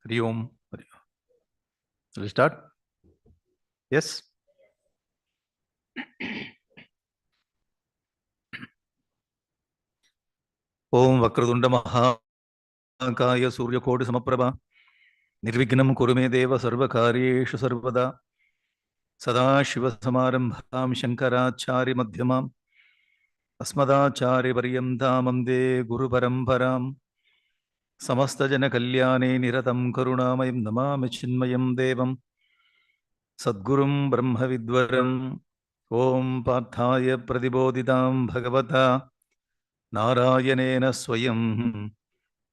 Hari Om. Shall we start? Yes? Om Vakradunda Mahakaya Surya Koti Samaprabha Nirvignam Kurume Deva Sarvakaryeshu Sarvada Sada Shiva Samarambham Shankarachari Madhyamam Asmadachari Paryamtam Amde Guru Paramparam Samasta Jana Kalyane Niratam Karunamayam Namami Chinmayam Devam Sadgurum Brahma Vidwaram Om Pathaya Pradibodhitam Bhagavata Narayanena Swayam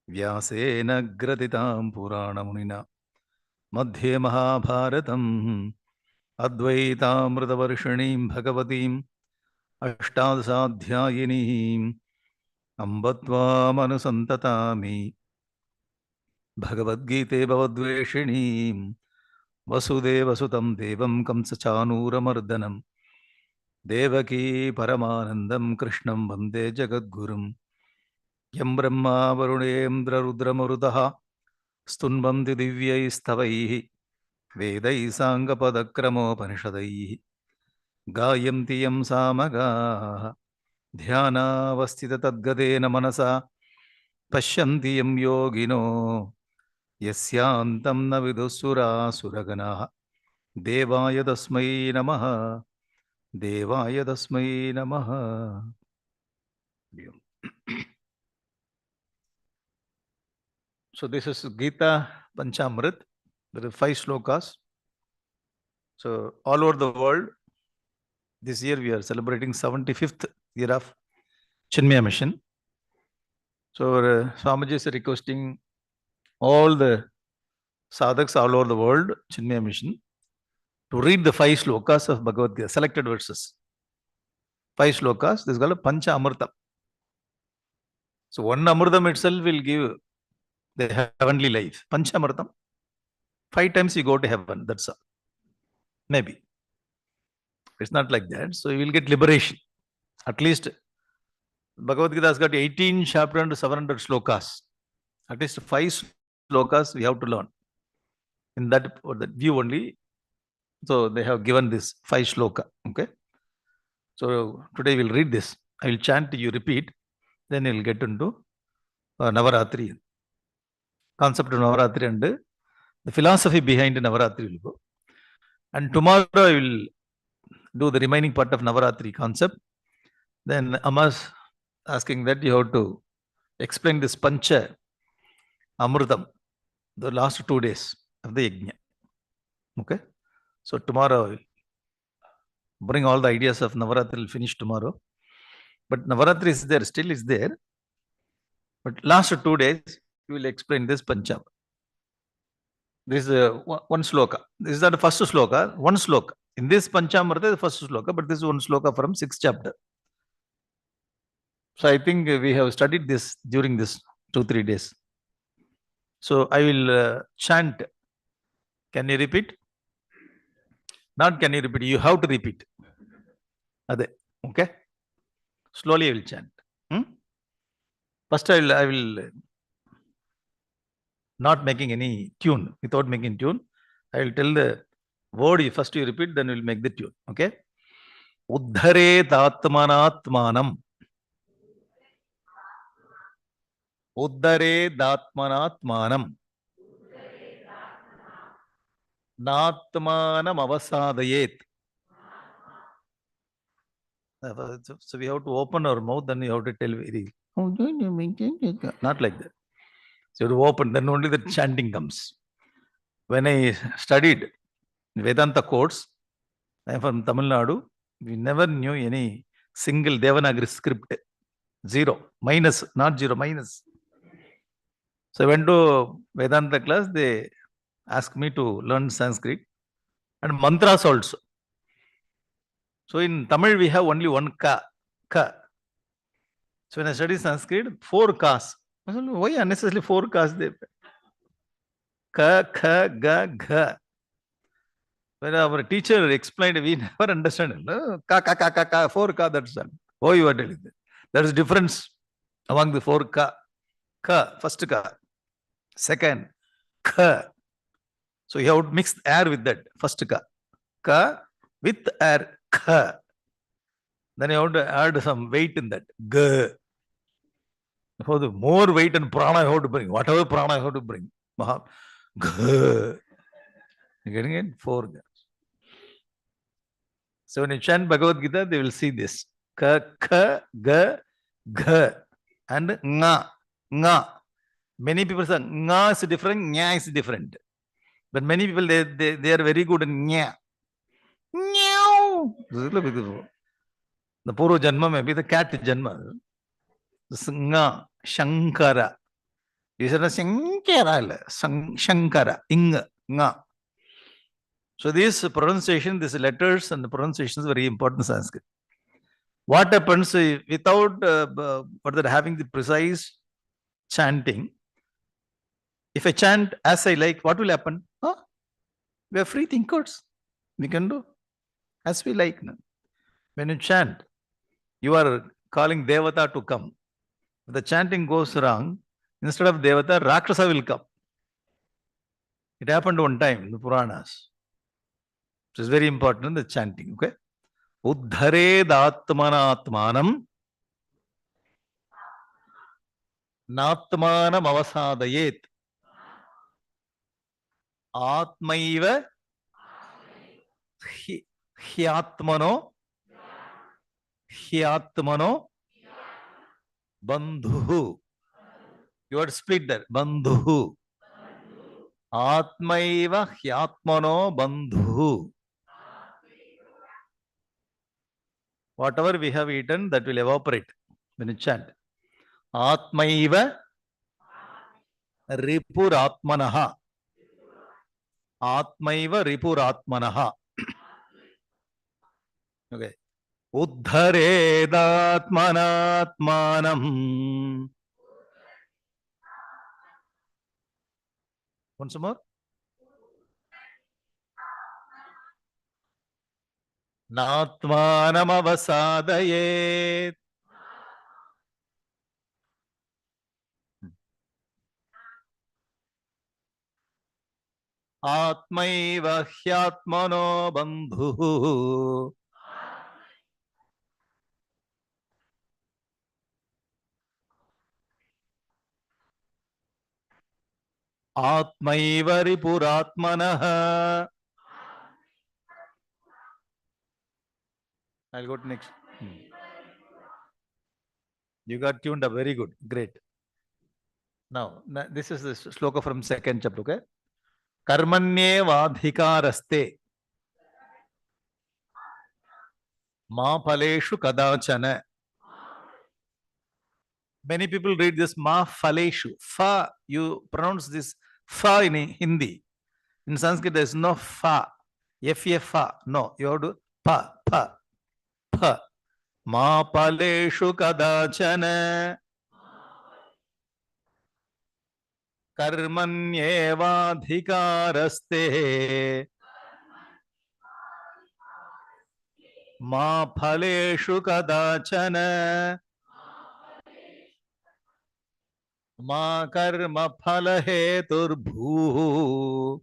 Vyasena Graditam Puranamunina Madhye Mahabharatam Advaitamritavarshaniim Bhagavatim Ashtadsadhyayinim Ambatvam Anusantatami Bhagavad Gita Bhavadveshinim Vasudeva Sutam Devam Kamsachanuramardanam Devaki Paramanandam Krishnam Vande Jagadgurum Yam Brahma Varunendra Rudramarudaha Stunvanti Divyai Stavaihi Vedai Sangapadakramopanisadaihi Gayanti Yam Samagaha Dhyanavastita Tadgadena Manasa Pashyanti Yam Yogino Yasyantam Navidusura Suraganaha Devaya Tasmai Namaha Devaya Tasmai Namaha. So this is Gita Panchamrit. There are 5 slokas. So all over the world, this year we are celebrating 75th year of Chinmaya Mission. So Swamiji is requesting all the sadhaks all over the world, Chinmaya Mission, to read the 5 slokas of Bhagavad Gita, selected verses. 5 slokas, this is called Pancha Amritam. So one Amritam itself will give the heavenly life. Pancha Amritam. 5 times you go to heaven, that's all. Maybe. It's not like that. So you will get liberation. At least Bhagavad Gita has got 18 chapters and 700 slokas. At least 5 slokas we have to learn. In that view only, so they have given this 5 sloka. Okay. So today we'll read this. I will chant, you repeat. Then you'll get into Navaratri. Concept of Navaratri and the philosophy behind Navaratri will go. And tomorrow I will do the remaining part of Navaratri concept. Then Amas asking that you have to explain this Pancha Amritam, the last 2 days of the Yajna. Okay. So tomorrow I will bring all the ideas of Navaratri, will finish tomorrow. But Navaratri is there, still is there. But last 2 days, we will explain this Pancha. This is one sloka. This is not the first sloka, one sloka. In this Panchamrita, the first sloka, but this is one sloka from 6th chapter. So I think we have studied this during this 2-3 days. So I will chant. Can you repeat? Not can you repeat, you have to repeat. Okay? Slowly I will chant. First I will not making any tune, without making tune. I will tell the word, first you repeat, then we will make the tune. Okay? Uddharet atmanatmanam. Uddharet atmanatmanam. Natmanam avasadayet. So we have to open our mouth, then we have to tell very. Not like that. So you have to open, then only the chanting comes. When I studied Vedanta course, I am from Tamil Nadu, we never knew any single Devanagari script. 0, minus, not 0, minus. So I went to Vedanta class, they asked me to learn Sanskrit and mantras also. So in Tamil we have only one ka. So when I studied Sanskrit, 4 kas. I said, why unnecessarily 4 kas there? Ka, kha, ga, gha. When our teacher explained, we never understand. No? Ka, 4 ka, that's all. Why you are telling that? There is difference among the 4 ka. Ka, first ka. Second, kh, Kha. So you have to mix air with that. First ka. Ka with air. Kha. Then you have to add some weight in that. G. For the more weight and prana you have to bring. Whatever prana you have to bring. Maha. G. You getting it? 4. So when you chant Bhagavad Gita, they will see this. Ka, kha, ga, gha, and nga, nga. Many people say nga is different, nya is different. But many people, they are very good in nya. Meow. The Puru Janma may be the cat Janma. This nga, Shankara. These are the Shankara, Shankara, ing, nga. So this pronunciation, these letters and the pronunciation is very important in Sanskrit. What happens without having the precise chanting? If I chant as I like, what will happen? Huh? We are free thinkers. We can do as we like. No? When you chant, you are calling Devata to come. If the chanting goes wrong, instead of Devata, Rakshasa will come. It happened one time in the Puranas. It is very important in the chanting. Okay? Uddhared atmanatmanam natmanam avasadayet atmaiva hyatmano bandhu. You are split there. Bandhu. Atmaiva hyatmano bandhu. Whatever we have eaten, that will evaporate when you chant. Atmaiva ripuratmanaha. Atmaiva ripuratmanaha. Okay. Uddharedatmanatmanam. Once more. Natmanam avasadayet. Atmaiva hyatmano bandhu. Atmaiva ripuratmanaha. I'll go to next. You got tuned up. Very good. Great. Now, this is the sloka from second chapter. Okay. Karmanyevadhikaraste ma phaleshu kadachana. Many people read this ma phaleshu. Fa, you pronounce this fa in Hindi. In Sanskrit, there is no fa. Fa. No, you have to pa, pa, pa. Ma phaleshu kadachana. Karmanyevadhikaraste ma phaleshu kadachana ma karma phalaheturbhu.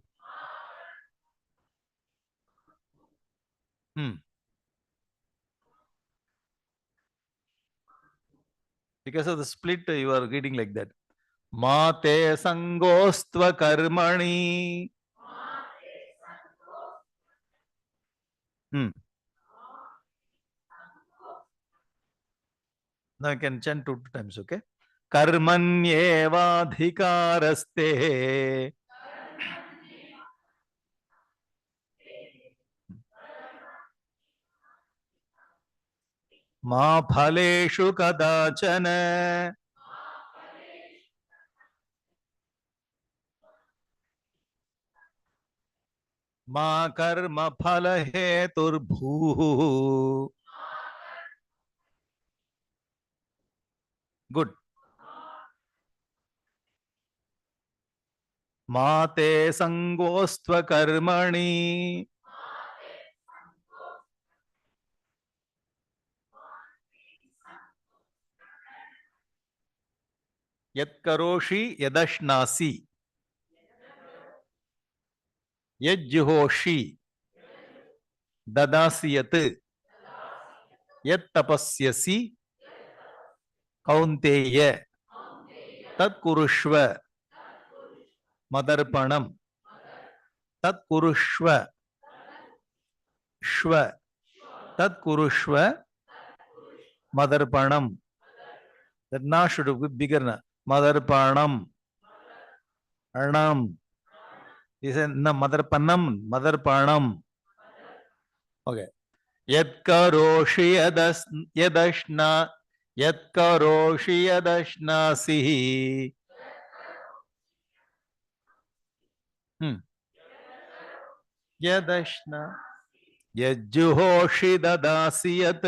Because of the split, you are reading like that. Mate sangostva karmani. Now you can chant 2 times, okay? Karmanyevadhikaraste ma phaleshu kadachana ma karma phalaheturbhu. Good. Mate sangostva karmani yat karoshi yadashnasi. Yajjuhoshi dadasiyat yat tapasyasi kaunteya tat kurushva madarpanam tat kurushva shva tat kurushva madarpanam. That na should be bigger na. Madarpanam. Arnam. He said na madarpanam. Madarpanam. Okay. Yat karoshi yadashna yat karoshi yadashnasi. Yadashna yajjuhoshi dadasiyat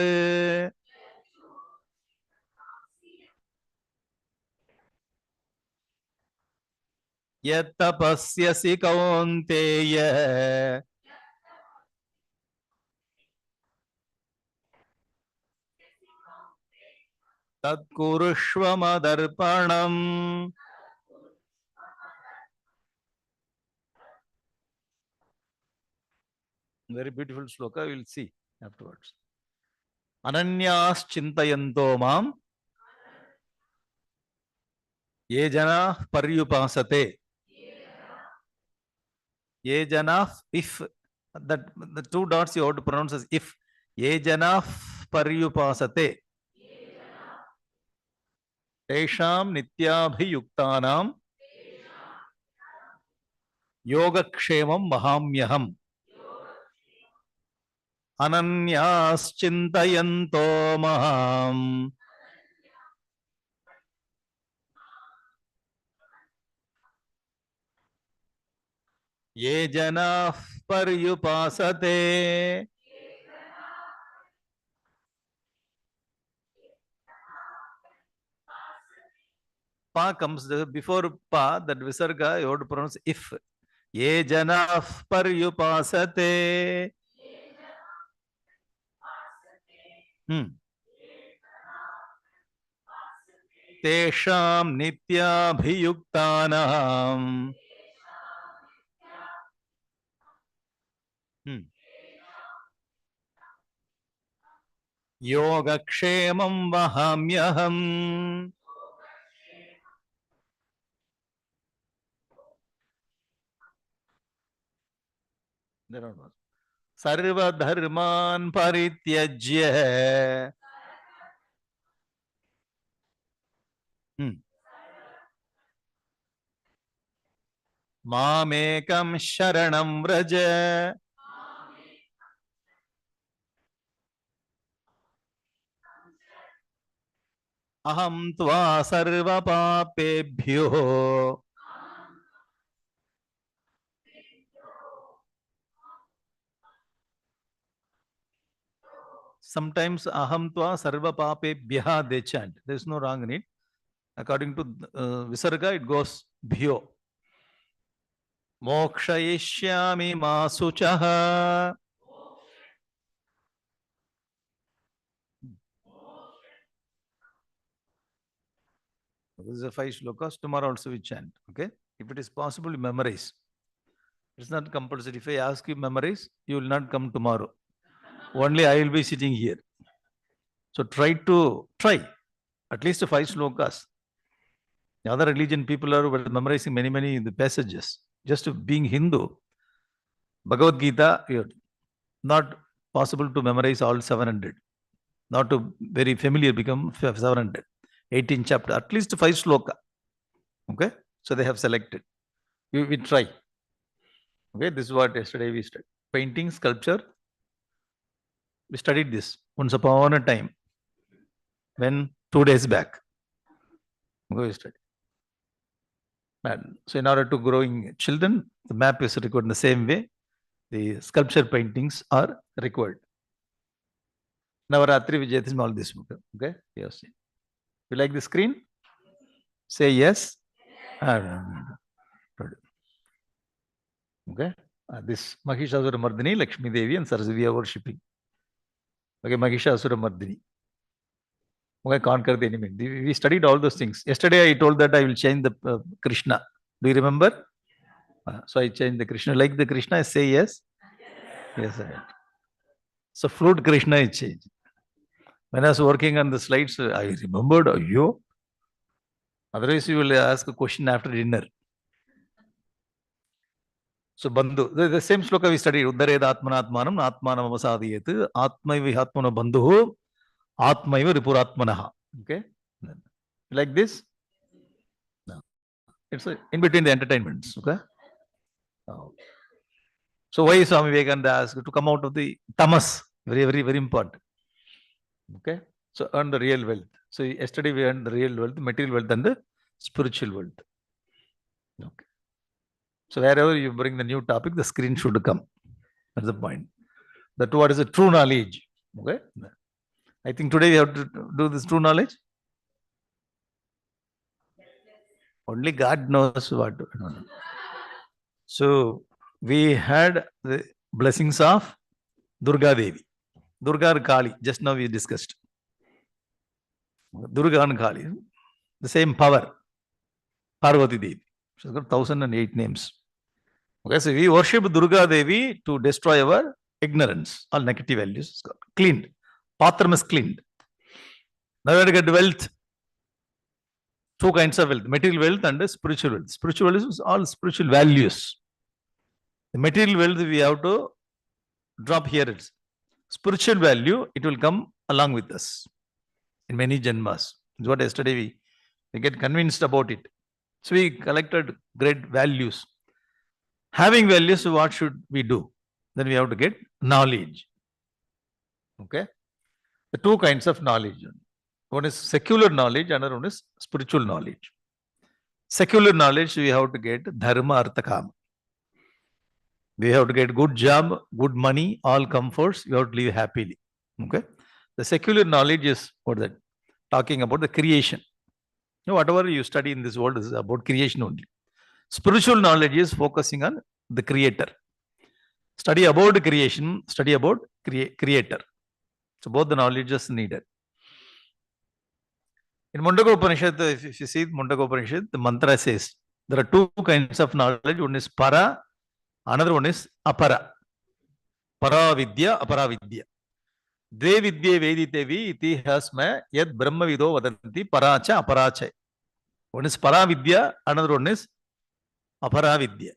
yat tapasyasi kaunteya tat kurushva madarpanam. Very beautiful sloka, we will see afterwards. Ananyas chintayanto mam ye jana paryupasate. Ye jana, if that the two dots you have to pronounce as if. Ye jana paryupasate. Tesham nityabhiyuktanam yogakshemam mahamyaham. Ananyas chintayanto maham ye jana paryupasate. Pa comes before pa, that visarga you have to pronounce if. Ye jana paryupasate. Tesham nityabhiyuktanam yogakshemam vahamyaham. Sarva dharman parityajya mamekam sharanam vraja. Aham tva sarva papebhyo sometimes aham tva sarva papebhya they chant. There is no wrong in it. According to visarga, it goes bhyo. Mokshayishyami masuchaha. This is a 5 shlokas. Tomorrow also we chant. Okay? If it is possible, memorize. It's not compulsory. If I ask you memorize, you will not come tomorrow. Only I will be sitting here. So try at least 5 shlokas. The other religion people are memorizing many the passages. Just being Hindu, Bhagavad Gita, not possible to memorize all 700. Not to very familiar become 700. 18 chapter, at least 5 shloka. Okay? So they have selected. We try. Okay, this is what yesterday we studied. Painting, sculpture. We studied this once upon a time. When 2 days back. Okay, we studied. And so in order to growing children, the map is required in the same way. The sculpture paintings are required. Navaratri Vijayatism, all this. Okay, yes. You like the screen? Say yes. Okay. This Mahishasura Mardini, Lakshmi Devi and Saraswati are worshipping. Okay, Mahishasura Mardini. Okay, conquer the enemy. We studied all those things. Yesterday I told that I will change the Krishna. Do you remember? So I change the Krishna. Like the Krishna, I say yes. Yes, I. So flute Krishna I change. When I was working on the slides, I remembered, yo. Otherwise, you will ask a question after dinner. So Bandhu, the same sloka we studied. Uddareda Atmanatmanam, Atmanam Avasadiyet, Atmaivi Atmana Bandhu, Atmaiva Ripuratmanaha. Okay? Like this? No. It's in between the entertainments. Okay? Oh. So why Swami Vivekananda asked to come out of the tamas? Very, very, very important. Okay? So earn the real wealth. So yesterday we earned the real wealth, material wealth, and the spiritual wealth. Okay. So wherever you bring the new topic, the screen should come. That's the point. That what is a true knowledge. Okay. I think today we have to do this true knowledge. Only God knows what. So we had the blessings of Durga Devi. Durga and Kali. Just now we discussed. Durga and Kali. The same power. Parvati Devi. She's got 1008 names. Okay, so we worship Durga Devi to destroy our ignorance, all negative values. Cleaned. Patram is cleaned. Now we get wealth. Two kinds of wealth, material wealth and spiritual wealth. Spiritual wealth is all spiritual values. The material wealth we have to drop here. It's spiritual value, it will come along with us in many janmas. It's what yesterday we get convinced about it. So we collected great values. Having values, what should we do? Then we have to get knowledge. Okay? The two kinds of knowledge. One is secular knowledge, another one is spiritual knowledge. Secular knowledge, we have to get dharma, artha, kama. We have to get good job, good money, all comforts. You have to live happily. Okay? The secular knowledge is what that? Talking about the creation. You know, whatever you study in this world is about creation only. Spiritual knowledge is focusing on the creator. Study about creation, study about creator. So both the knowledge is needed. In Mundaka Upanishad, if you see Mundaka Upanishad, the mantra says there are two kinds of knowledge. One is para, another one is apara. Para vidya, apara vidya. Dve vidya veditevi itihas mein yad brahma vido vadanti paracha aparacha. One is para vidya, another one is apara vidya.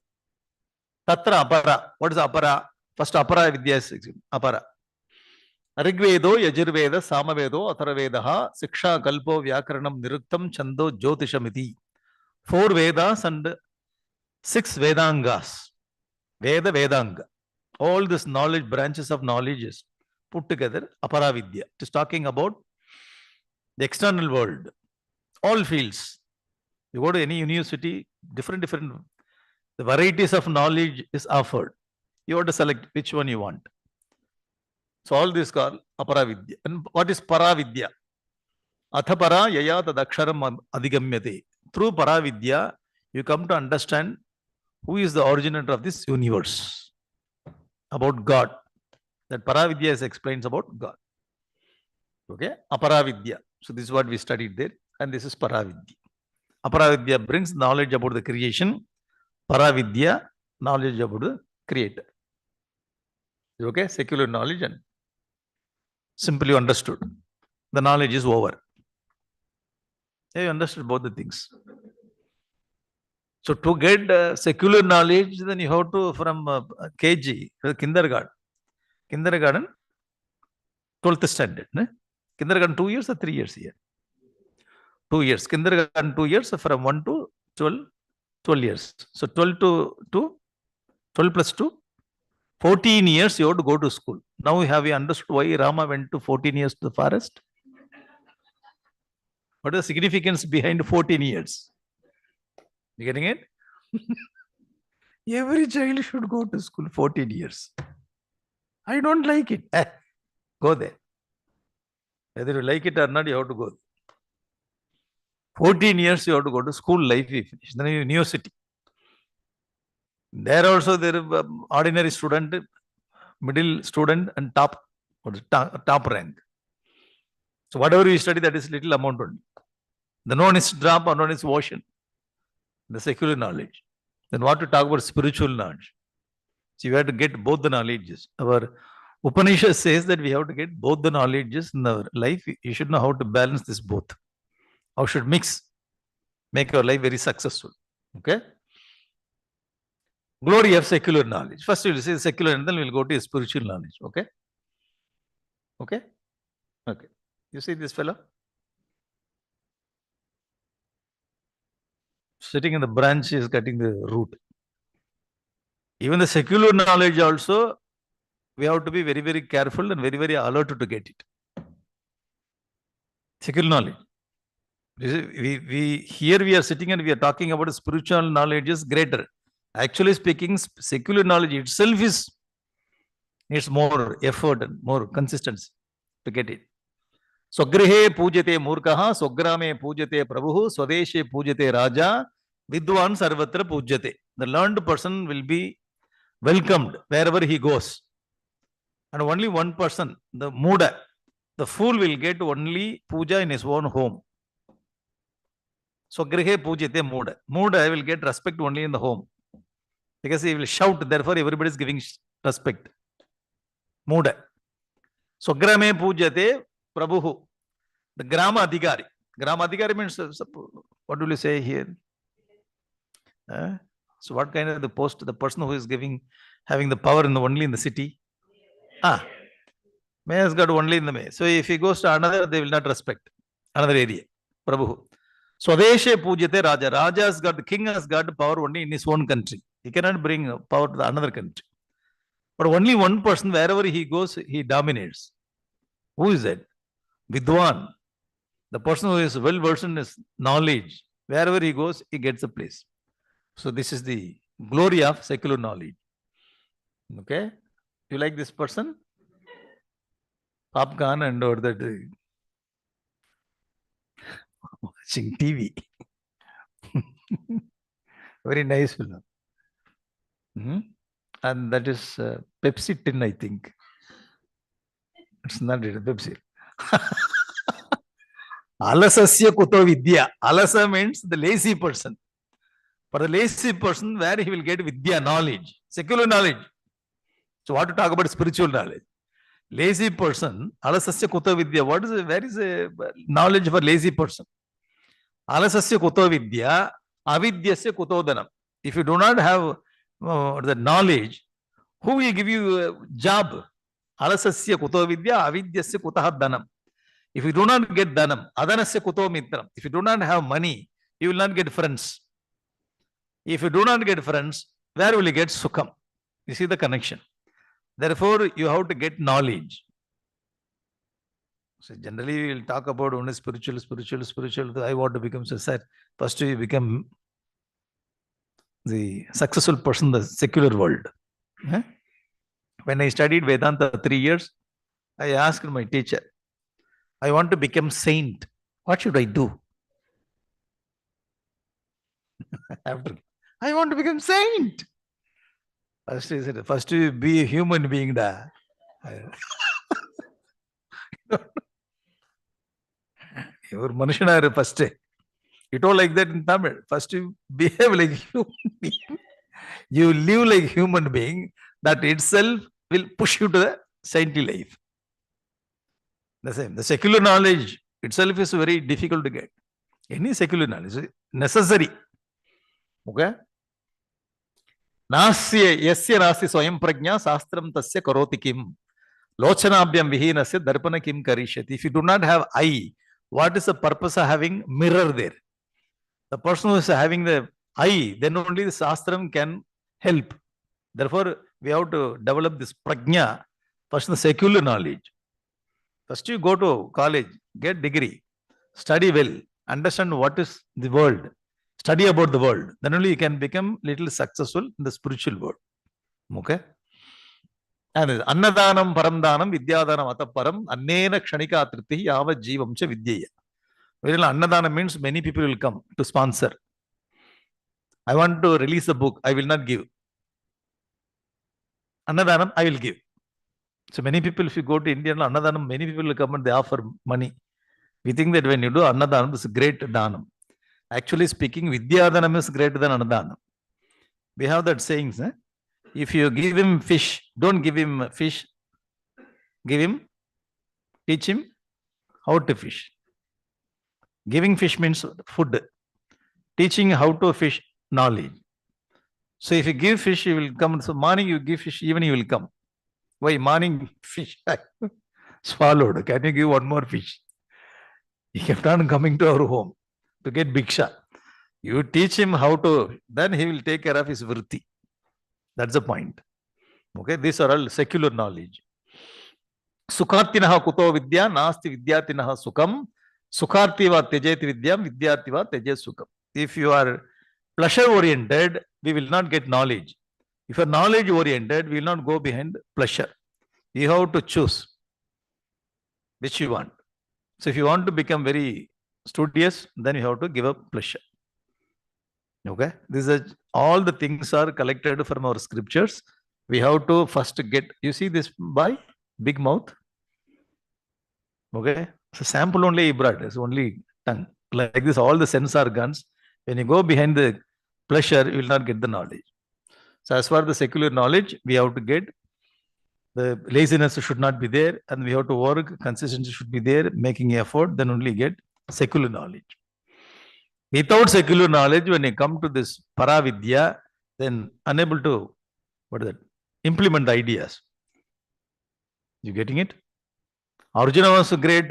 Tatra apara. What is apara? First apara vidya is apara. Rigvedo, Yajurveda, Samavedo, Atharvedaha, Siksha, Kalpo, Vyakaranam, Niruttam, Chando, Jyotishamiti. 4 Vedas and 6 Vedangas. Veda, Vedanga. All this knowledge, branches of knowledge is put together, Aparavidya. It is talking about the external world. All fields. You go to any university, different, the varieties of knowledge is offered. You have to select which one you want. So all this called aparavidya. And what is paravidya? Athapara yaya tadaksharam adhigamyate. Through paravidya, you come to understand who is the originator of this universe. About God. That paravidya explains about God. Okay? Aparavidya. So this is what we studied there. And this is paravidya. Aparavidya brings knowledge about the creation. Paravidya, knowledge about the creator. Okay? Secular knowledge and simply understood. The knowledge is over. You understood both the things. So to get secular knowledge, then you have to from KG, kindergarten. Kindergarten, 12th standard. Ne? Kindergarten 2 years or 3 years here? 2 years. Kindergarten 2 years from 1 to 12 years. So 12 to 12 plus 2, 14 years you have to go to school. Now have you understood why Rama went to 14 years to the forest? What is the significance behind 14 years? You getting it? Every child should go to school 14 years. I don't like it. Go there. Whether you like it or not, you have to go. 14 years you have to go to school life. You finish. Then university. There also there is ordinary student, middle student, and top rank. So whatever you study, that is little amount only. The known is drop or known is ocean. The secular knowledge. Then what to talk about spiritual knowledge? So you have to get both the knowledges. Our Upanishad says that we have to get both the knowledges in our life. You should know how to balance this both. How should mix, make our life very successful. Okay? Glory of secular knowledge. First we will say secular and then we will go to spiritual knowledge. Okay? Okay? Okay. You see this fellow? Sitting in the branch is cutting the root. Even the secular knowledge also, we have to be very, very careful and very, very alert to get it. Secular knowledge. Here we are sitting and we are talking about spiritual knowledge is greater. Actually speaking, secular knowledge itself needs more effort and more consistency to get it. Swagrihe pujate murkaha, swagrame pujate prabhu, swadeshe pujate raja, vidwan sarvatra pujate. The learned person will be welcomed wherever he goes. And only one person, the muda, the fool will get only puja in his own home. Swagrihe pujate muda. Muda will get respect only in the home. Because he will shout, therefore everybody is giving respect. Muda. Swagrame pujate prabhu. The grama adhikari. Grama adhikari means, what will you say here? So what kind of the post, the person who is having the power only in the city? Mayor has got only in the mayor. So if he goes to another, they will not respect another area. Prabhu. Swadeshe pujate raja. Raja has got, the king has got power only in his own country. He cannot bring power to another country. But only one person, wherever he goes, he dominates. Who is that? Vidwan. The person who is well versed in his knowledge. Wherever he goes, he gets a place. So this is the glory of secular knowledge. Okay? You like this person? Popcorn and or that watching TV. Very nice fellow. And that is Pepsi tin, I think. It's not it, Pepsi. Alasasya kuto vidya. Alasa means the lazy person. For the lazy person, where he will get vidya, knowledge, secular knowledge. So what to talk about spiritual knowledge? Lazy person, alasasya kuto vidya. Where is a knowledge for lazy person? Alasasya kuto vidya, avidyasya kuto dhanam. If you do not have the knowledge, who will give you a job? Alasasya kuto vidya, avidyasya kutah dhanam. If you do not get dhanam, adhanasya kuto mitram. If you do not have money, you will not get friends. If you do not get friends, where will you get sukham? You see the connection. Therefore, you have to get knowledge. So generally, we will talk about only spiritual. I want to become success. First, you become the successful person in the secular world. When I studied Vedanta 3 years, I asked my teacher, I want to become saint. What should I do? After, I want to become saint. First he said, first you be a human being. Your Manushana first. You told like that in Tamil. First you behave like human being. You live like human being. That itself will push you to the saintly life. The same. The secular knowledge itself is very difficult to get. Any secular knowledge is necessary. Okay? Nasya yasya nasti swayam prajna sastram tasya karoti kim. Lochanabhyam vihinasya darpana kim karishyati. If you do not have eye, what is the purpose of having mirror there? The person who is having the eye, then only the sastram can help. Therefore, we have to develop this prajna, first the secular knowledge. First you go to college, get degree, study well, understand what is the world, study about the world. Then only you can become little successful in the spiritual world. Okay? And Annadanam Paramdanam Vidyadanam Ataparam Annena Kshanika Atriti Yava Jeevam Cha Vidyaya. Annadanam means many people will come to sponsor. I want to release a book, I will not give. Annadanam, I will give. So many people, if you go to India, Annadanam, many people will come and they offer money. We think that when you do Annadanam, this is great Danam. Actually speaking, Vidyadanam is greater than Annadanam. We have that sayings. If you give him fish, don't give him fish. Teach him how to fish. Giving fish means food. Teaching how to fish, knowledge. So if you give fish, he will come. So morning you give fish, evening he will come. Why morning fish swallowed? Can you give one more fish? He kept on coming to our home to get bhiksha. You teach him how to, then he will take care of his vritti. That's the point. Okay, these are all secular knowledge. Sukhartinaha kuto vidya, nasti vidyatinaha sukam. Sukhartiva tejeti vidyam, vidyartiva tejet sukam. If you are pleasure oriented, we will not get knowledge. If you are knowledge oriented, we will not go behind pleasure. You have to choose which you want. So if you want to become very studious, then you have to give up pleasure. Okay, this is all the things are collected from our scriptures. We have to first get, you see this boy, big mouth. Okay, so sample only he brought, it's only tongue. Like this, all the sense organs. When you go behind the pleasure, you will not get the knowledge. So as far as the secular knowledge, we have to get the laziness should not be there, and we have to work, consistency should be there, making effort, then only get secular knowledge. Without secular knowledge, when you come to this paravidya, then unable to, implement the ideas. You getting it? Arjuna was a great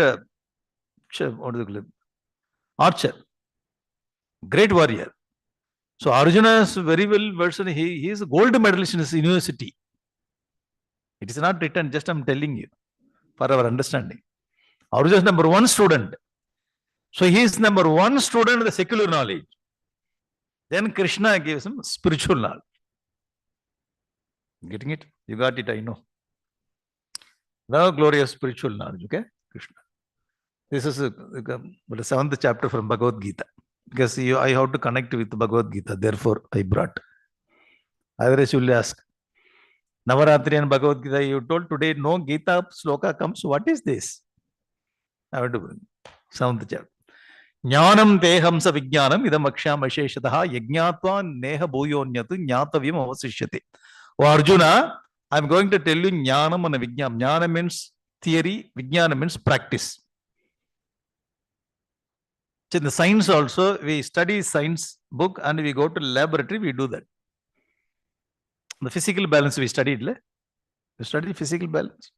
archer, great warrior. So Arjuna is very well versed. He is a gold medalist in his university. It is not written, just I'm telling you for our understanding. Arjuna is number one student. So he is number one student of the secular knowledge. Then Krishna gives him spiritual knowledge. Getting it? You got it, I know. Now glorious spiritual knowledge, okay? Krishna. This is the 7th chapter from Bhagavad Gita. Because I have to connect with Bhagavad Gita, therefore I brought. Otherwise you will ask, Navaratri and Bhagavad Gita, you told today no Gita sloka comes. What is this? I have to bring 7th chapter. Jnanam dehamsa vijnanam idam aksham asheshataha yajnatva neha bhuyonyatu jnatavyam avasishyate. Oh Arjuna, I am going to tell you jnanam and vijnanam. Jnana means theory, vijnana means practice. So in the science also, we study science book and we go to laboratory, we do that. The physical balance we studied. We studied physical balance.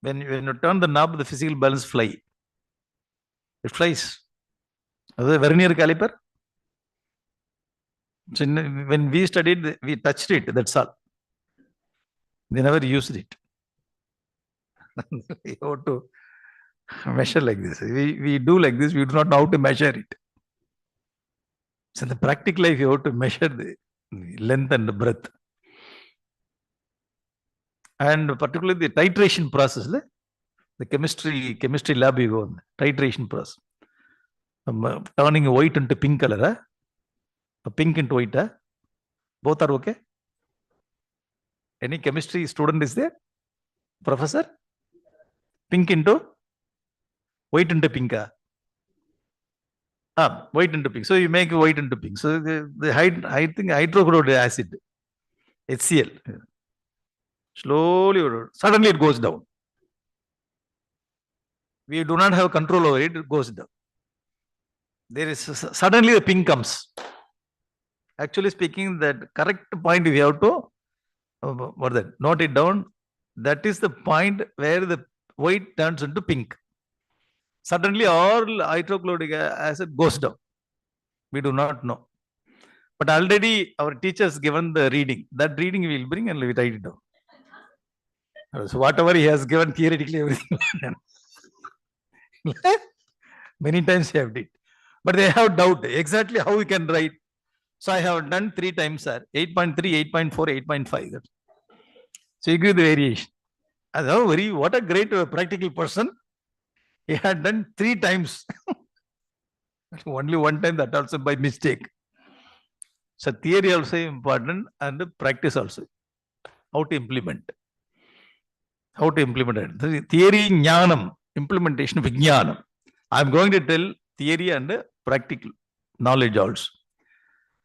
When you turn the knob, the physical balance fly. It flies. The vernier caliper. So when we studied, we touched it, that's all. We never used it. We have to measure like this. We do like this, we do not know how to measure it. So in the practical life, you have to measure the length and the breadth. And particularly the titration process, the chemistry lab you go on, titration process. Turning white into pink color, pink into white, both are okay? Any chemistry student is there? Professor? Pink into white into pink. White into pink. So you make white into pink. So I think hydrochloric acid, HCl. Slowly, suddenly it goes down. We do not have control over it, it goes down. There is suddenly the pink comes. Actually speaking, that correct point we have to note it down. That is the point where the white turns into pink. Suddenly all hydrochloric acid goes down. We do not know. But already our teachers given the reading. That reading we will bring and we write it down. So whatever he has given theoretically, everything. Many times he have did. But they have doubt exactly how we can write. So I have done 3 times, sir. 8.3, 8.4, 8.5. So you give the variation. What a great practical person. He had done 3 times. Only 1 time, that also by mistake. So theory also important and practice also. How to implement. How to implement it. Theory, jnanam. Implementation, vijnanam. I am going to tell theory and practical knowledge also.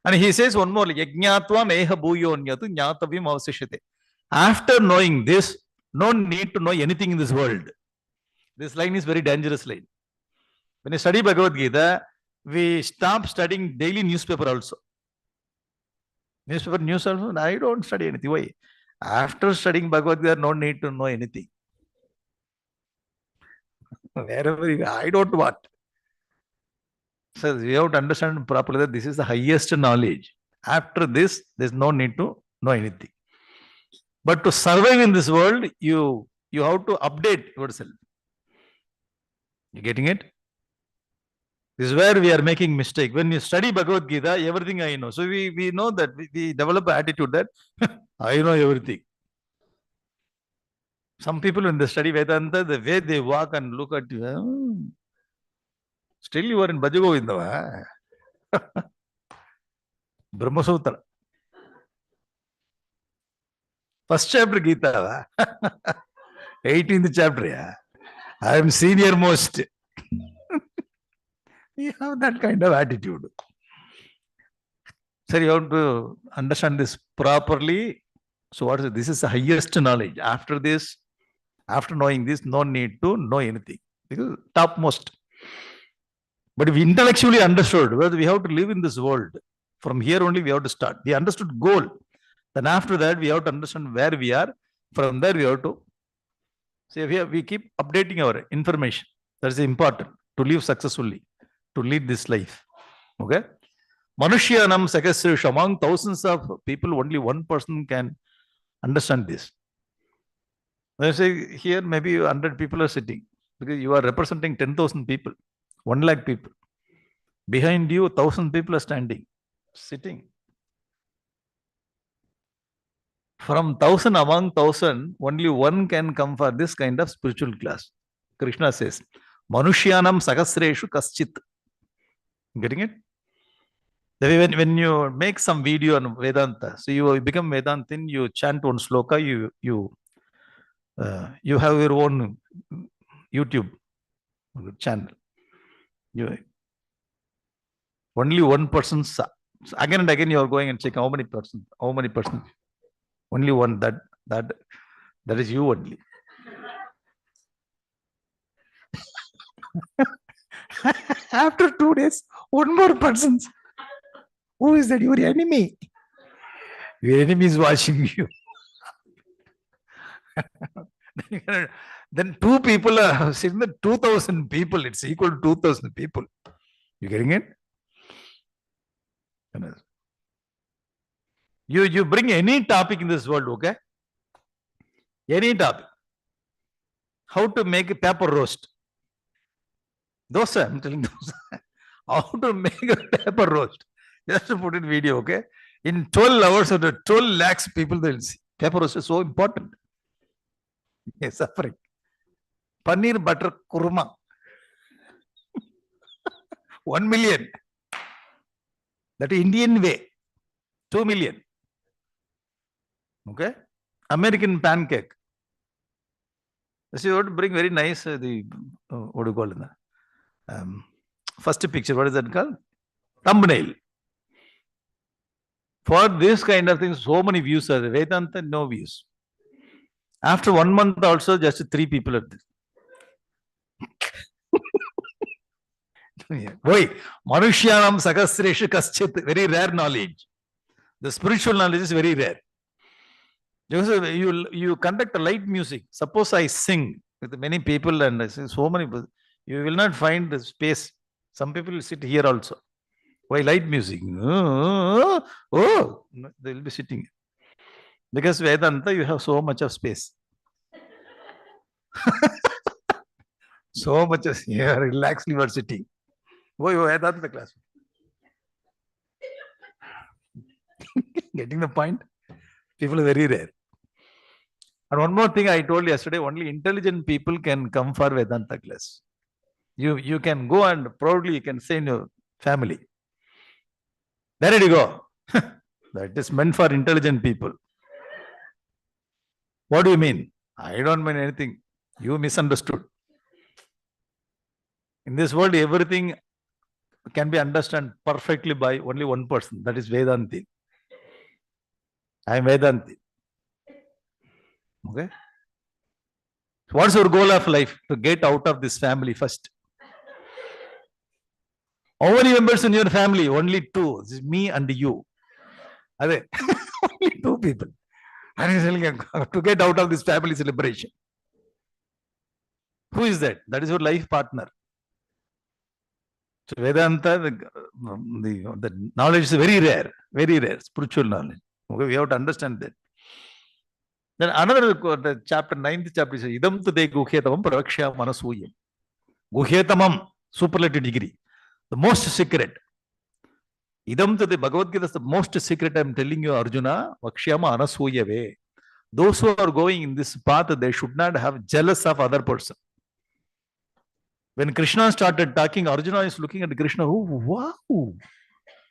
And he says one more, Yajnatvam eha bhuyonyatu jnatavyam avasishyate. After knowing this, no need to know anything in this world. This line is very dangerous line. When you study Bhagavad Gita, we stop studying daily newspaper also. Newspaper news also, I don't study anything. Why? After studying Bhagavad Gita, no need to know anything. Wherever you, I don't want. So we have to understand properly that this is the highest knowledge. After this, there's no need to know anything. But to survive in this world, you have to update yourself. You getting it? This is where we are making mistake. When you study Bhagavad Gita, everything I know. So we know that we develop an attitude that I know everything. Some people when they study Vedanta, the way they walk and look at you, still you are in Bhajagovindava. Brahma Sutra. First chapter Gita. 18th chapter. Yeah. I am senior most. You have that kind of attitude. Sir, you have to understand this properly. So what is it? This is the highest knowledge. After this, after knowing this, no need to know anything. Because topmost. But if we intellectually understood whether we have to live in this world, from here only we have to start. We understood goal. Then after that, we have to understand where we are. From there, we have to say we keep updating our information. That is important to live successfully, to lead this life. Okay? Manushyanam Sakasrish, among thousands of people, only one person can understand this. When I say here, maybe 100 people are sitting because you are representing 10,000 people, 1 lakh people. Behind you, 1,000 people are standing, sitting. From 1,000 among 1,000, only one can come for this kind of spiritual class. Krishna says, Manushyanam Sakasreshu Kaschit. Getting it? When you make some video on Vedanta, so you become Vedantin, you chant one sloka, you have your own YouTube channel. Only one person. Again and again, you are going and check how many persons. Only one. That is you only. After 2 days, one more person. Who is that? Your enemy. Your enemy is watching you. Then 2 people are sitting there, 2,000 people. It's equal to 2,000 people. You getting it? You bring any topic in this world, okay? Any topic. How to make a paper roast. Dosa, I'm telling dosa. How to make a paper roast. Just to put in video, okay? In 12 hours or 12 lakhs people they will see. Paper roast is so important. Yes, suffering. Paneer butter kurma. 1 million. That is Indian way. 2 million. Okay? American pancake. So you have to bring very nice, what do you call it? First picture, what is that called? Thumbnail. For this kind of things, so many views are there. Vedanta, no views. After 1 month also, just 3 people are there. Why? Manushyanam Sakasreshu Kaschit, very rare knowledge. The spiritual knowledge is very rare. You conduct a light music. Suppose I sing with many people and I say so many people, you will not find the space. Some people will sit here also. Why light music? Oh, they will be sitting. Because Vedanta, you have so much of space. So much of here, relaxed you are sitting. Why Vedanta class? Getting the point? People are very rare. And one more thing I told yesterday, only intelligent people can come for Vedanta class. You can go and proudly you can say in your family. There you go. That is meant for intelligent people. What do you mean? I don't mean anything. You misunderstood. In this world, everything can be understood perfectly by only one person. That is Vedanti. I am Vedanti. Okay. What's your goal of life? To get out of this family first. How many members in your family? Only two. This is me and you. Only two people. And he's telling you to get out of this family celebration. Who is that? That is your life partner. So Vedanta, the knowledge is very rare, spiritual knowledge. Okay, we have to understand that. Then another chapter, 9th chapter, says, Idam tade guhyatamam praksha manasuyam. Guhyatamam, superlative degree. The most secret. Idam tade Bhagavad Gita is the most secret I am telling you, Arjuna, vakshyama anasuyave. Those who are going in this path, they should not have jealous of other person. When Krishna started talking, Arjuna is looking at Krishna. Oh, wow,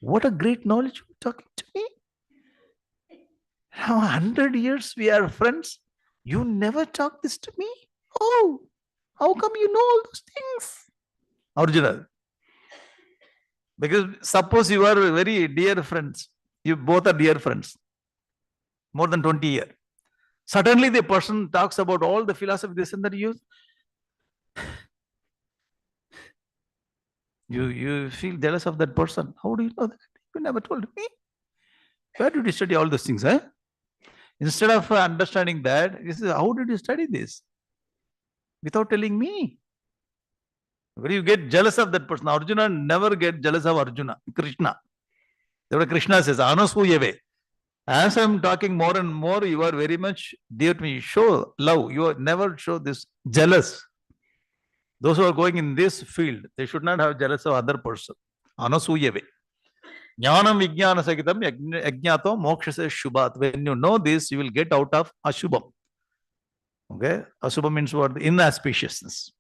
what a great knowledge you're talking to me. Now, 100 years we are friends. You never talk this to me. Oh, how come you know all those things? Arjuna. Because suppose you are very dear friends. You both are dear friends. More than 20 years. Suddenly the person talks about all the philosophy, this and that. You feel jealous of that person. How do you know that? You never told me. Where did you study all those things? Huh? Instead of understanding that, you say, how did you study this? Without telling me. When you get jealous of that person, Arjuna never get jealous of Krishna. That's what Krishna says, Anasuyave. As I'm talking more and more, you are very much dear to me. Show love. You never show this jealous. Those who are going in this field, they should not have jealous of other person. Anasuyave. Jnanam vijnana sagitam yajnato mokshase shubhat. When you know this, you will get out of ashubham. Okay? Ashubham means what? Inauspiciousness.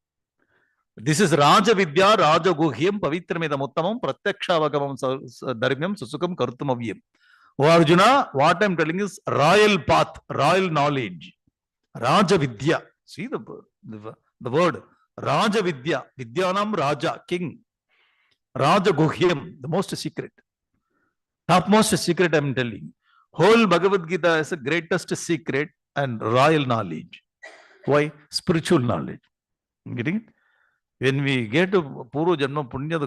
This is Raja Vidya, Raja Guhyam, Pavitramidam Uttamam, Pratyakshavagam Dharmyam, Susukam Kartumavyam. Oh Arjuna, what I am telling is royal path, royal knowledge. Raja Vidya. See the word. Raja Vidya. Vidyanam Raja, king. Raja Guhyam, the most secret. Topmost secret I am telling. Whole Bhagavad Gita is the greatest secret and royal knowledge. Why? Spiritual knowledge. Getting it? When we get to Puru Janma Punya,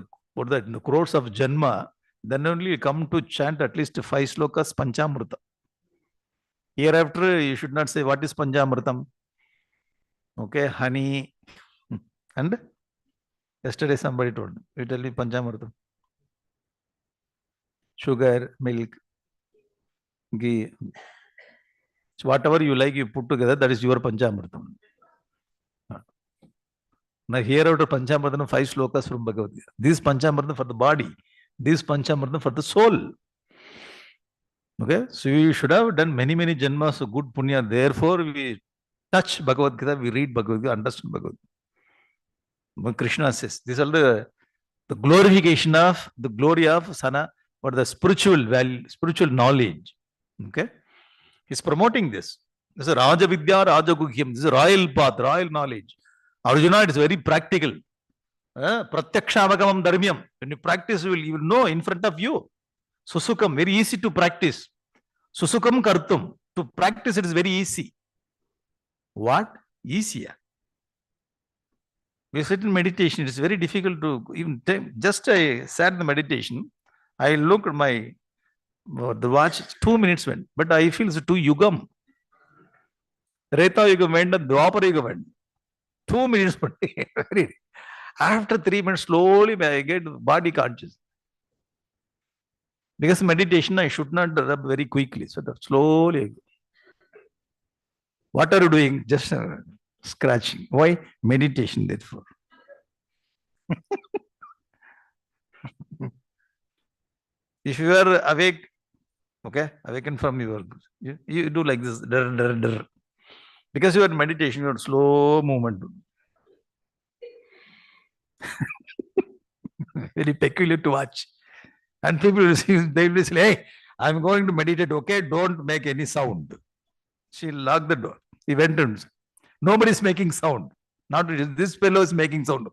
the crores of Janma, then only we come to chant at least 5 slokas Panchamrita. Hereafter, you should not say, what is Panchamritam? Okay, honey. And yesterday somebody told me, you tell me Panchamritam. Sugar, milk, ghee. So whatever you like, you put together, that is your Panchamritam. Now hereafter Panchamritam, 5 slokas from Bhagavad Gita. This Panchamritam for the body. This Panchamritam for the soul. Okay, so we should have done many janmas of good punya. Therefore, we touch Bhagavad Gita, we read Bhagavad Gita, understand Bhagavad Gita. Krishna says, these are the glorification of the glory of Sana, or the spiritual value, spiritual knowledge. Okay, he's promoting this. This is Raja Vidya, Raja Guhyam. This is royal path, royal knowledge. Arjuna, it is very practical. Pratyakshavagam dharmyam. When you practice, you will know in front of you. Susukam, very easy to practice. Susukam kartum. To practice it is very easy. What? Easier. We sit in meditation. It is very difficult to even just I sat in the meditation. I looked at the watch. 2 minutes went, but I feel it's too yugam. Reta yugam went and Dwapara yugam went. 2 minutes. After 3 minutes, slowly I get body conscious. Because meditation, I should not rub very quickly. So that slowly. What are you doing? Just scratching. Why? Meditation, therefore. If you are awake, okay, awaken from your, you do like this. Because you are in meditation, you are slow movement. Very peculiar to watch. And people will say, hey, I'm going to meditate, okay? Don't make any sound. She locked the door. He went and nobody is making sound. Not this fellow is making sound.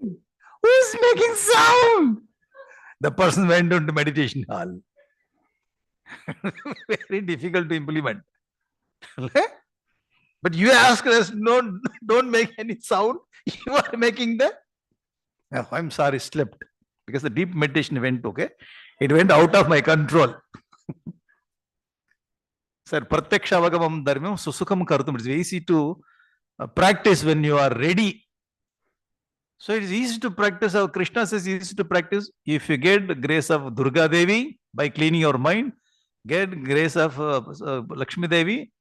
Who is making sound? The person went into meditation hall. Very difficult to implement. But you ask us, no, don't make any sound. You are making the. Oh, I'm sorry, slept. Because the deep meditation went, okay? It went out of my control. Sir, pratyaksha avagamam dharmam susukam kartum. It's easy to practice when you are ready. So it is easy to practice. How Krishna says easy to practice. If you get the grace of Durga Devi by cleaning your mind, get grace of Lakshmi Devi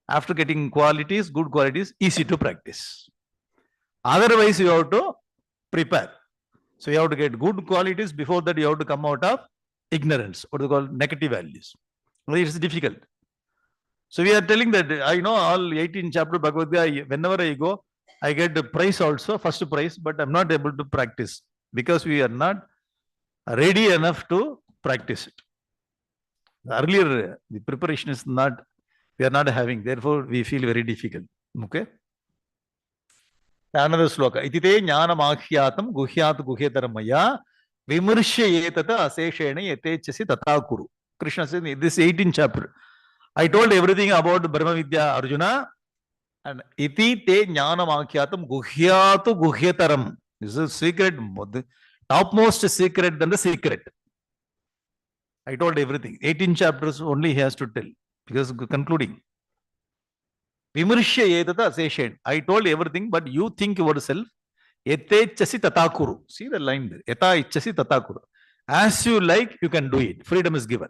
after getting qualities, good qualities, easy to practice. Otherwise, you have to prepare. So you have to get good qualities. Before that, you have to come out of ignorance, what they call negative values. It's difficult. So we are telling that I know all 18 chapter Bhagavad Gita. Whenever I go, I get the prize also, first prize, but I'm not able to practice because we are not ready enough to practice it. Earlier, the preparation is not, we are not having, therefore we feel very difficult. Okay? Another sloka. Itite jnanamakyatam guhyat guhyataramaya vimursha yetata aseshena yetechasi tatakuru. Krishna says in this 18th chapter, I told everything about Brahma Vidya Arjuna. And iti te jnanamakyatam guhyatu guhyataram. This is a secret, the topmost secret than the secret. I told everything. 18 chapters only he has to tell. Because concluding. Vimursha yetata aseshen. I told everything, but you think yourself. Ete chasi tatakuru. See the line there. Eta ichasi tatakuru. As you like, you can do it. Freedom is given.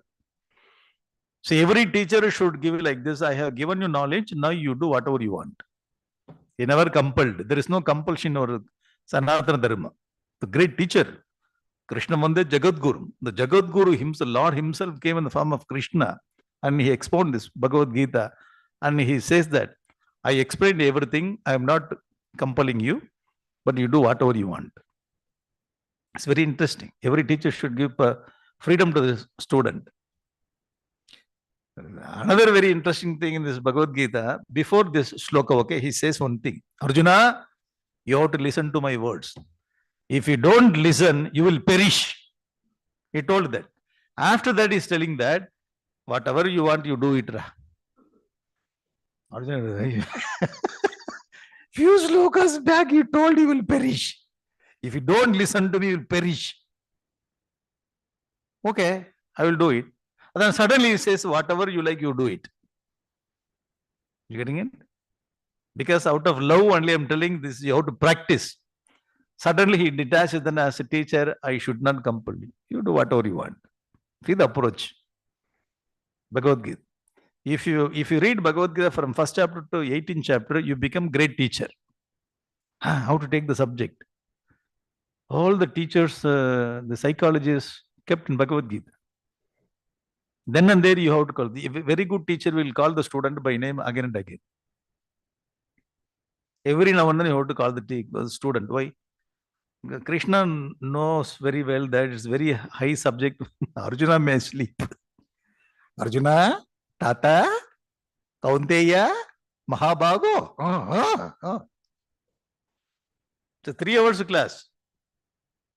So every teacher should give like this. I have given you knowledge. Now you do whatever you want. He never compelled. There is no compulsion or Sanatana Dharma. The great teacher, Krishna Mande Jagadguru. The Jagadguru himself, Lord himself came in the form of Krishna and he expounded this Bhagavad Gita and he says that I explained everything. I am not compelling you, but you do whatever you want. It's very interesting. Every teacher should give freedom to the student. Another very interesting thing in this Bhagavad Gita, before this sloka, okay, he says one thing. Arjuna, you have to listen to my words. If you don't listen, you will perish. He told that. After that, he's telling that, whatever you want, you do it. Arjuna, few slokas back, he told you will perish. If you don't listen to me, you will perish. Okay, I will do it. And then suddenly he says, whatever you like, you do it. You getting it? Because out of love only I'm telling this, you have to practice. Suddenly he detaches, then as a teacher, I should not compel you. You do whatever you want. See the approach. Bhagavad Gita. If you read Bhagavad Gita from first chapter to 18th chapter, you become great teacher. How to take the subject. All the teachers, the psychologists kept in Bhagavad Gita. Then and there you have to call. The very good teacher will call the student by name again and again. Every now and then you have to call the student. Why? Krishna knows very well that it's very high subject. Arjuna may sleep. Arjuna, Tata, Kaunteya, Mahabhago. It's a 3 hours class.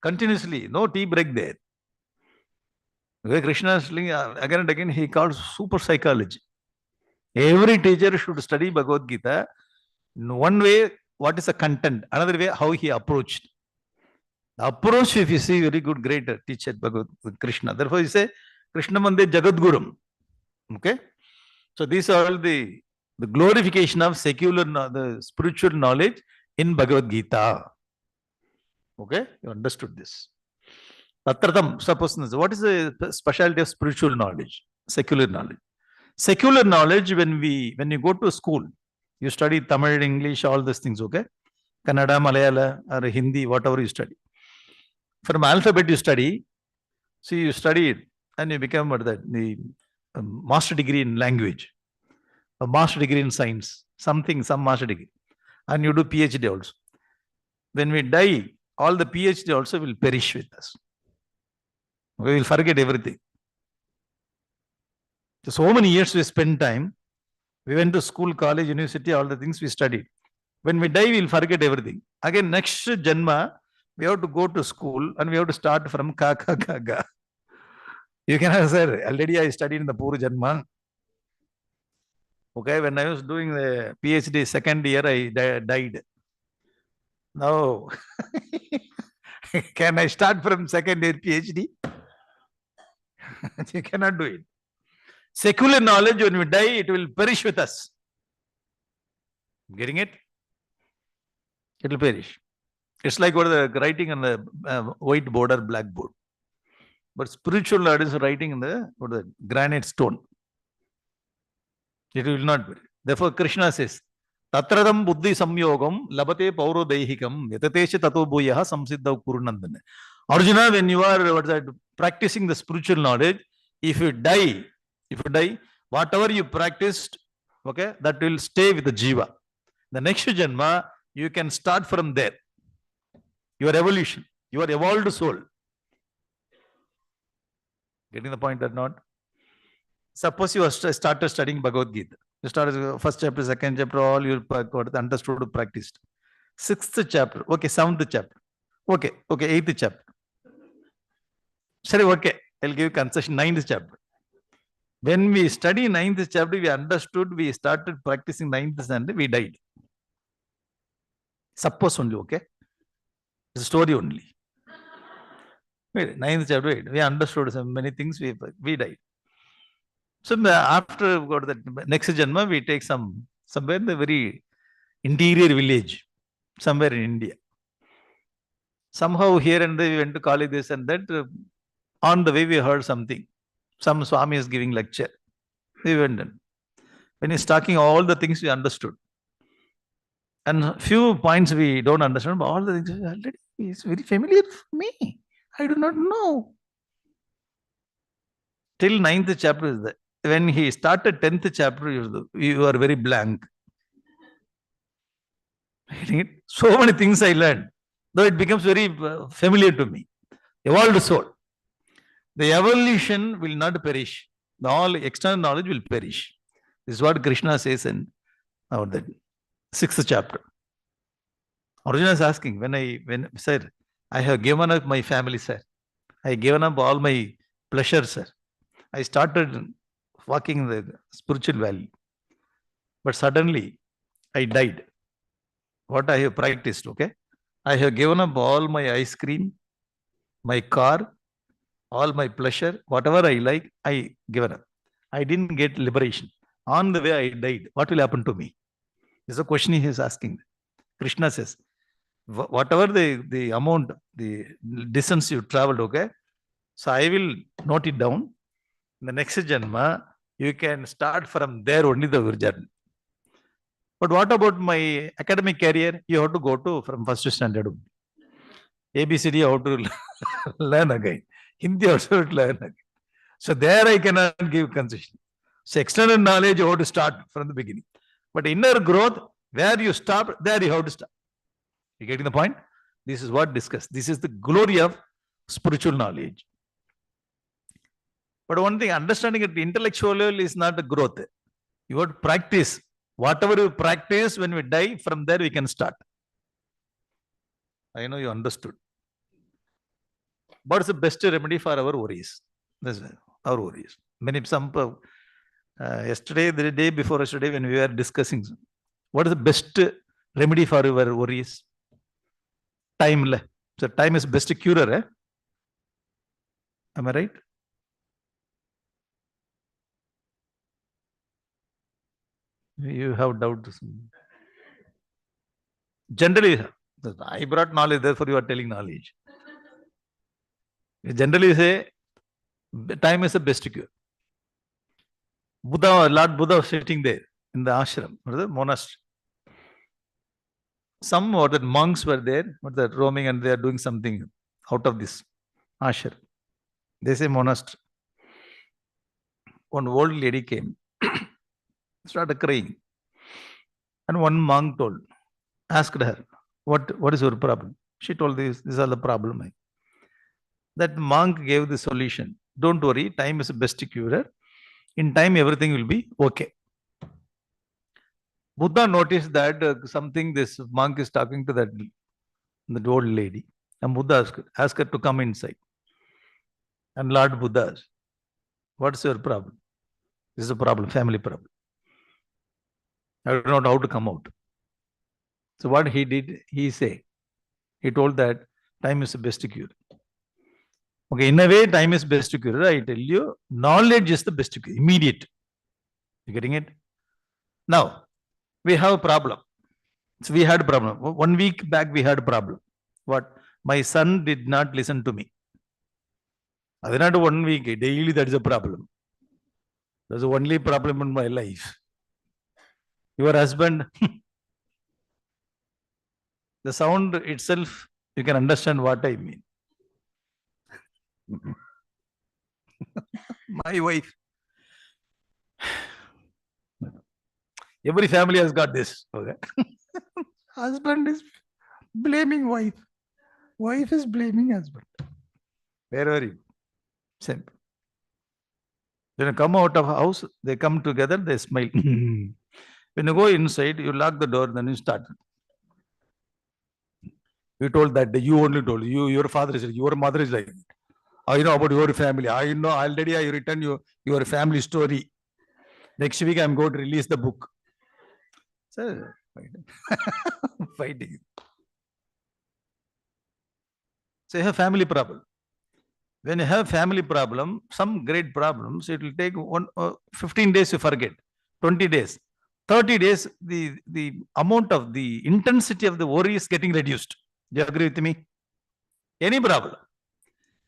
Continuously. No tea break there. Krishna is again and again he calls super psychology. Every teacher should study Bhagavad Gita. In one way, what is the content? Another way, how he approached. The approach, if you see, very good, great teacher Bhagavad Krishna. Therefore, you say Krishna Mande Jagadgurum. Okay, so these are all the glorification of secular, the spiritual knowledge in Bhagavad Gita. Okay, you understood this. Tatratam, suppose, what is the specialty of spiritual knowledge? Secular knowledge. Secular knowledge, when you go to school, you study Tamil, English, all these things, okay? Kannada, Malayala, or Hindi, whatever you study. From alphabet you study, see you study it, and you become the master degree in language, a master degree in science, some master degree, and you do PhD also. When we die, all the PhD also will perish with us. We will forget everything. So many years we spent time. We went to school, college, university, all the things we studied. When we die, we'll forget everything. Again, next Janma, we have to go to school and we have to start from ka ka ka ga. You can answer, already I studied in the Puru Janma. Okay, when I was doing the PhD second year, I died. Now, can I start from second year PhD? You cannot do it. Secular knowledge, when we die, it will perish with us. Getting it? It will perish. It's like what the writing on the white board or blackboard. But spiritual knowledge is writing in the granite stone. It will not be. Therefore, Krishna says, Tatradam buddhi samyogam labate pauro deihikam yatatesha tato bhuyaha samsiddha kurunandana. Arjuna, when you are practicing the spiritual knowledge, if you die, whatever you practiced, okay, that will stay with the jiva. The next janma, you can start from there. Your evolution, your evolved soul. Getting the point or not? Suppose you started studying Bhagavad Gita. You started first chapter, second chapter, all you understood, practiced. Sixth chapter, okay, seventh chapter. Okay, eighth chapter. Sorry, okay, I'll give you concession, ninth chapter. When we study ninth chapter, we understood, we started practicing ninth and we died. Suppose only, okay? It's a story only. Wait, ninth chapter, we understood so many things, we died. So after got the next janma, we take somewhere in the very interior village, somewhere in India. Somehow here and there we went to college this and that. On the way we heard something. Some Swami is giving lecture. We went in. When he's talking all the things we understood. And few points we don't understand, but all the things already is very familiar for me. I do not know. Till ninth chapter is there. When he started 10th chapter, you are very blank. So many things I learned, though it becomes very familiar to me. Evolved soul. The evolution will not perish. The all external knowledge will perish. This is what Krishna says in the 6th chapter. Arjuna is asking, when sir, I have given up my family, sir. I have given up all my pleasure, sir. I started walking in the spiritual valley. But suddenly, I died. What I have practiced, okay? I have given up all my ice cream, my car, all my pleasure, whatever I like, I given up. I didn't get liberation. On the way I died. What will happen to me? This is a question he is asking. Krishna says, whatever the amount, the distance you traveled, okay? So I will note it down. In the next janma, you can start from there only the journey. But what about my academic career? You have to go to from first standard. ABCD, you have to learn again. Hindi also learn again. So there I cannot give concession. So external knowledge, you have to start from the beginning. But inner growth, where you stop, there you have to start. You getting the point? This is what discussed. This is the glory of spiritual knowledge. But one thing, understanding at the intellectual level is not a growth. You have to practice. Whatever you practice, when we die, from there we can start. I know you understood. What's the best remedy for our worries? That's our worries. Yesterday, the day before yesterday, when we were discussing, what is the best remedy for your worries? Time. So time is best curer. Eh? Am I right? You have doubts. Generally, I brought knowledge, therefore you are telling knowledge. We generally say time is the best cure. Lord Buddha was sitting there in the ashram, or the monastery. Some or the monks were there, but they're roaming and they are doing something out of this ashram. They say monastery. One old lady came, started crying. And one monk asked her, what is your problem? She told these are the problem. That monk gave the solution. Don't worry, time is the best cure. In time, everything will be okay. Buddha noticed that something this monk is talking to the old lady. And Buddha asked her to come inside. And Lord Buddha asked, what's your problem? This is a problem, family problem. I don't know how to come out. So what he did, he told that time is the best cure. Okay, in a way, time is best cure. I tell you, knowledge is the best cure. Immediate. You getting it? Now, we have a problem. So we had a problem. 1 week back, we had a problem. What? My son did not listen to me. That's not 1 week. Daily, that is a problem. That's the only problem in my life. Your husband, the sound itself, you can understand what I mean. My wife. Every family has got this. Okay. Husband is blaming wife. Wife is blaming husband. Where are you? Simple. When you come out of a house, they come together, they smile. When you go inside, you lock the door, then you start. You told that, you only told, your father is, your mother is like, I know about your family. I know already I written your family story. Next week I'm going to release the book. So, fighting. So you have family problem. When you have family problem, some great problems, it will take 15 days to forget, 20 days. 30 days, the amount of the intensity of the worry is getting reduced. Do you agree with me? Any problem,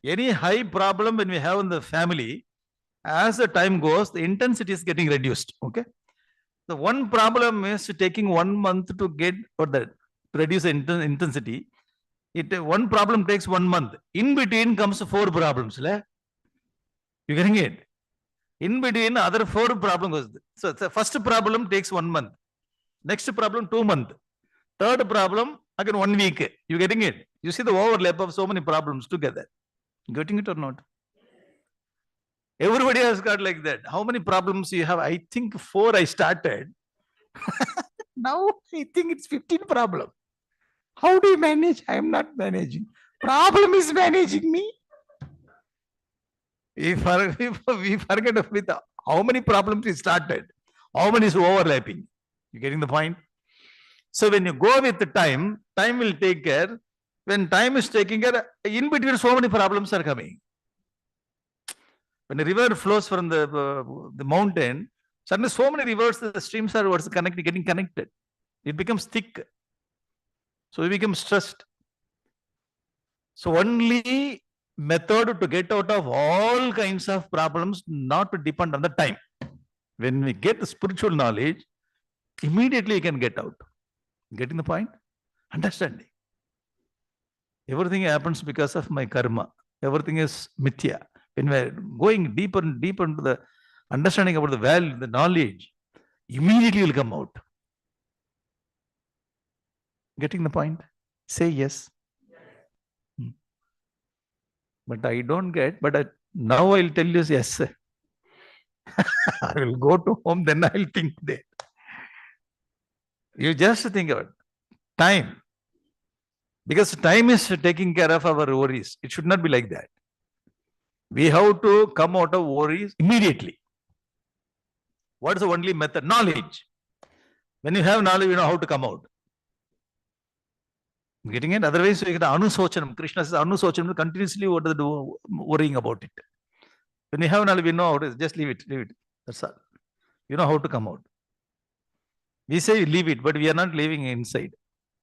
any high problem when we have in the family, as the time goes, the intensity is getting reduced. Okay. The one problem is taking 1 month to get or to reduce the intensity. One problem takes 1 month. In between comes 4 problems. You getting it? In between other 4 problems. So the first problem takes 1 month. Next problem 2 months. Third problem again 1 week. You getting it? You see the overlap of so many problems together. Getting it or not? Everybody has got like that. How many problems you have? I think 4 I started. Now I think it's 15 problem. How do you manage? I am not managing. Problem is managing me. We forget with how many problems we started. How many is overlapping? You getting the point? So when you go with the time will take care. When time is taking care, in between so many problems are coming. When a river flows from the mountain, suddenly so many rivers, the streams are getting connected. It becomes thick. So we become stressed. So only method to get out of all kinds of problems, not to depend on the time. When we get the spiritual knowledge, immediately you can get out. Getting the point? Understanding. Everything happens because of my karma. Everything is mithya. When we are going deeper and deeper into the understanding about the value, the knowledge, immediately will come out. Getting the point? Say yes. But I don't get, but now I'll tell you yes. I will go to home, then I'll think that. You just think about time. Because time is taking care of our worries. It should not be like that. We have to come out of worries immediately. What is the only method? Knowledge. When you have knowledge, you know how to come out. Getting it? Otherwise, you get anusochanam. Krishna says anusochanam, continuously worrying about it. When you have knowledge, we know how to just leave it. That's all. You know how to come out. We say leave it, but we are not living inside.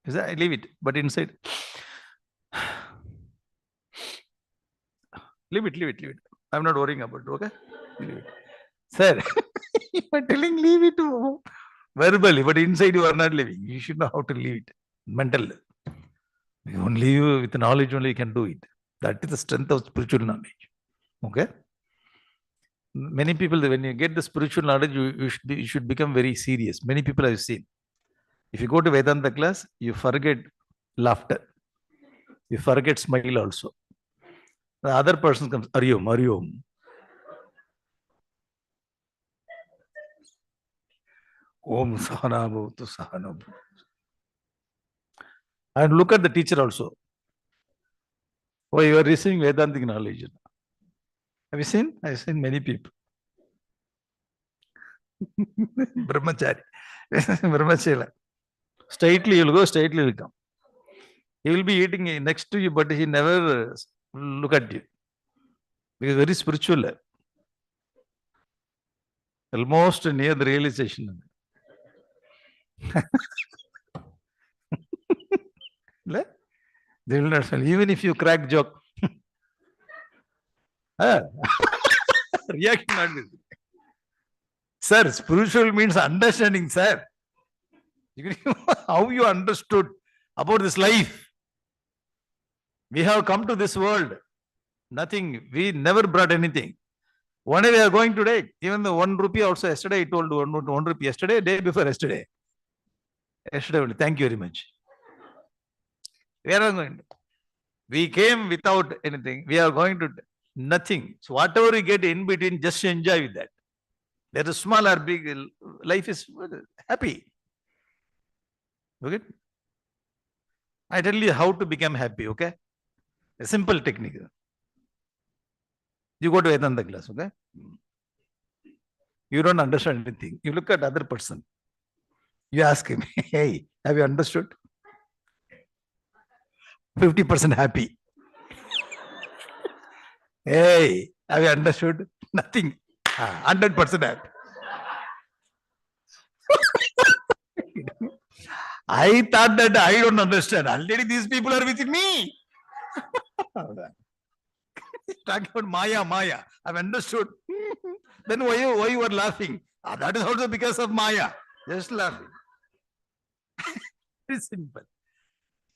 Is that leave it, but inside. Leave it. I'm not worrying about it, okay? Leave it. Sir, you are telling leave it verbally, but inside you are not living. You should know how to leave it. Mental. Only you with knowledge only you can do it. That is the strength of spiritual knowledge. Okay? Many people, when you get the spiritual knowledge, you should become very serious. Many people I've seen. If you go to Vedanta class, you forget laughter. You forget smile also. The other person comes, Ariom. Om Sahana Bhavatu Sahana Bhavatu. And look at the teacher also. Why you are receiving Vedantic knowledge? Have you seen? I have seen many people. Brahmachari. Brahmachari. Straightly you will go, straightly you will come. He will be eating next to you, but he never look at you. Because very spiritual. Almost near the realization. They will not tell. Even if you crack joke. Reaction not visible. Sir, spiritual means understanding, sir. How you understood about this life. We have come to this world. Nothing. We never brought anything. One day we are going today. Even the 1 rupee also yesterday I told 1 rupee yesterday, day before yesterday. Yesterday only. Thank you very much. We are not going to. We came without anything. We are going to nothing. So whatever we get in between, just enjoy with that. There is small or big, life is happy. Okay? I tell you how to become happy, okay? A simple technique. You go to Vedanta class, okay? You don't understand anything. You look at other person. You ask him, hey, have you understood? 50% happy. Hey, have you understood? Nothing. 100% happy. I thought that I don't understand. Already these people are with me. Talking about Maya. I've understood. Then why you are laughing? That is also because of Maya. Just laughing. It's simple.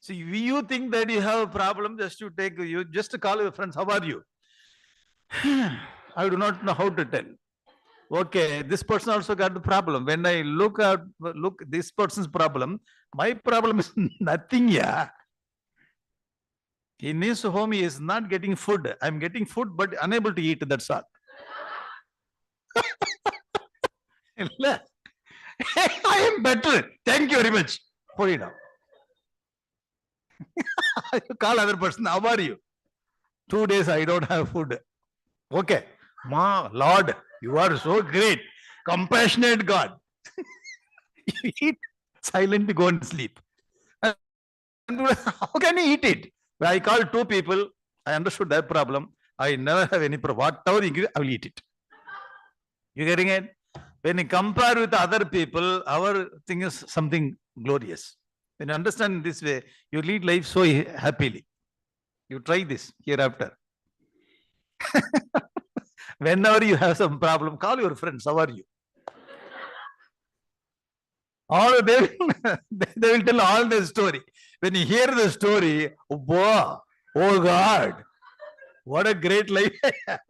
So you think that you have a problem, just call your friends. How are you? I do not know how to tell. Okay, this person also got the problem. When I look this person's problem, my problem is nothing. Yeah. In his home, he is not getting food. I'm getting food, but unable to eat. That's all. I am better. Thank you very much. Put it down. You call other person. How are you? 2 days I don't have food. Okay. Lord, you are so great. Compassionate God. You eat, silently go and sleep. How can you eat it? I called 2 people. I understood their problem. I never have any problem. Whatever you give, I will eat it. You getting it? When you compare with other people, our thing is something glorious. When you understand this way, you lead life so happily. You try this hereafter. Whenever you have some problem, call your friends. How are you? All they will tell all the story. When you hear the story, oh God, what a great life I have.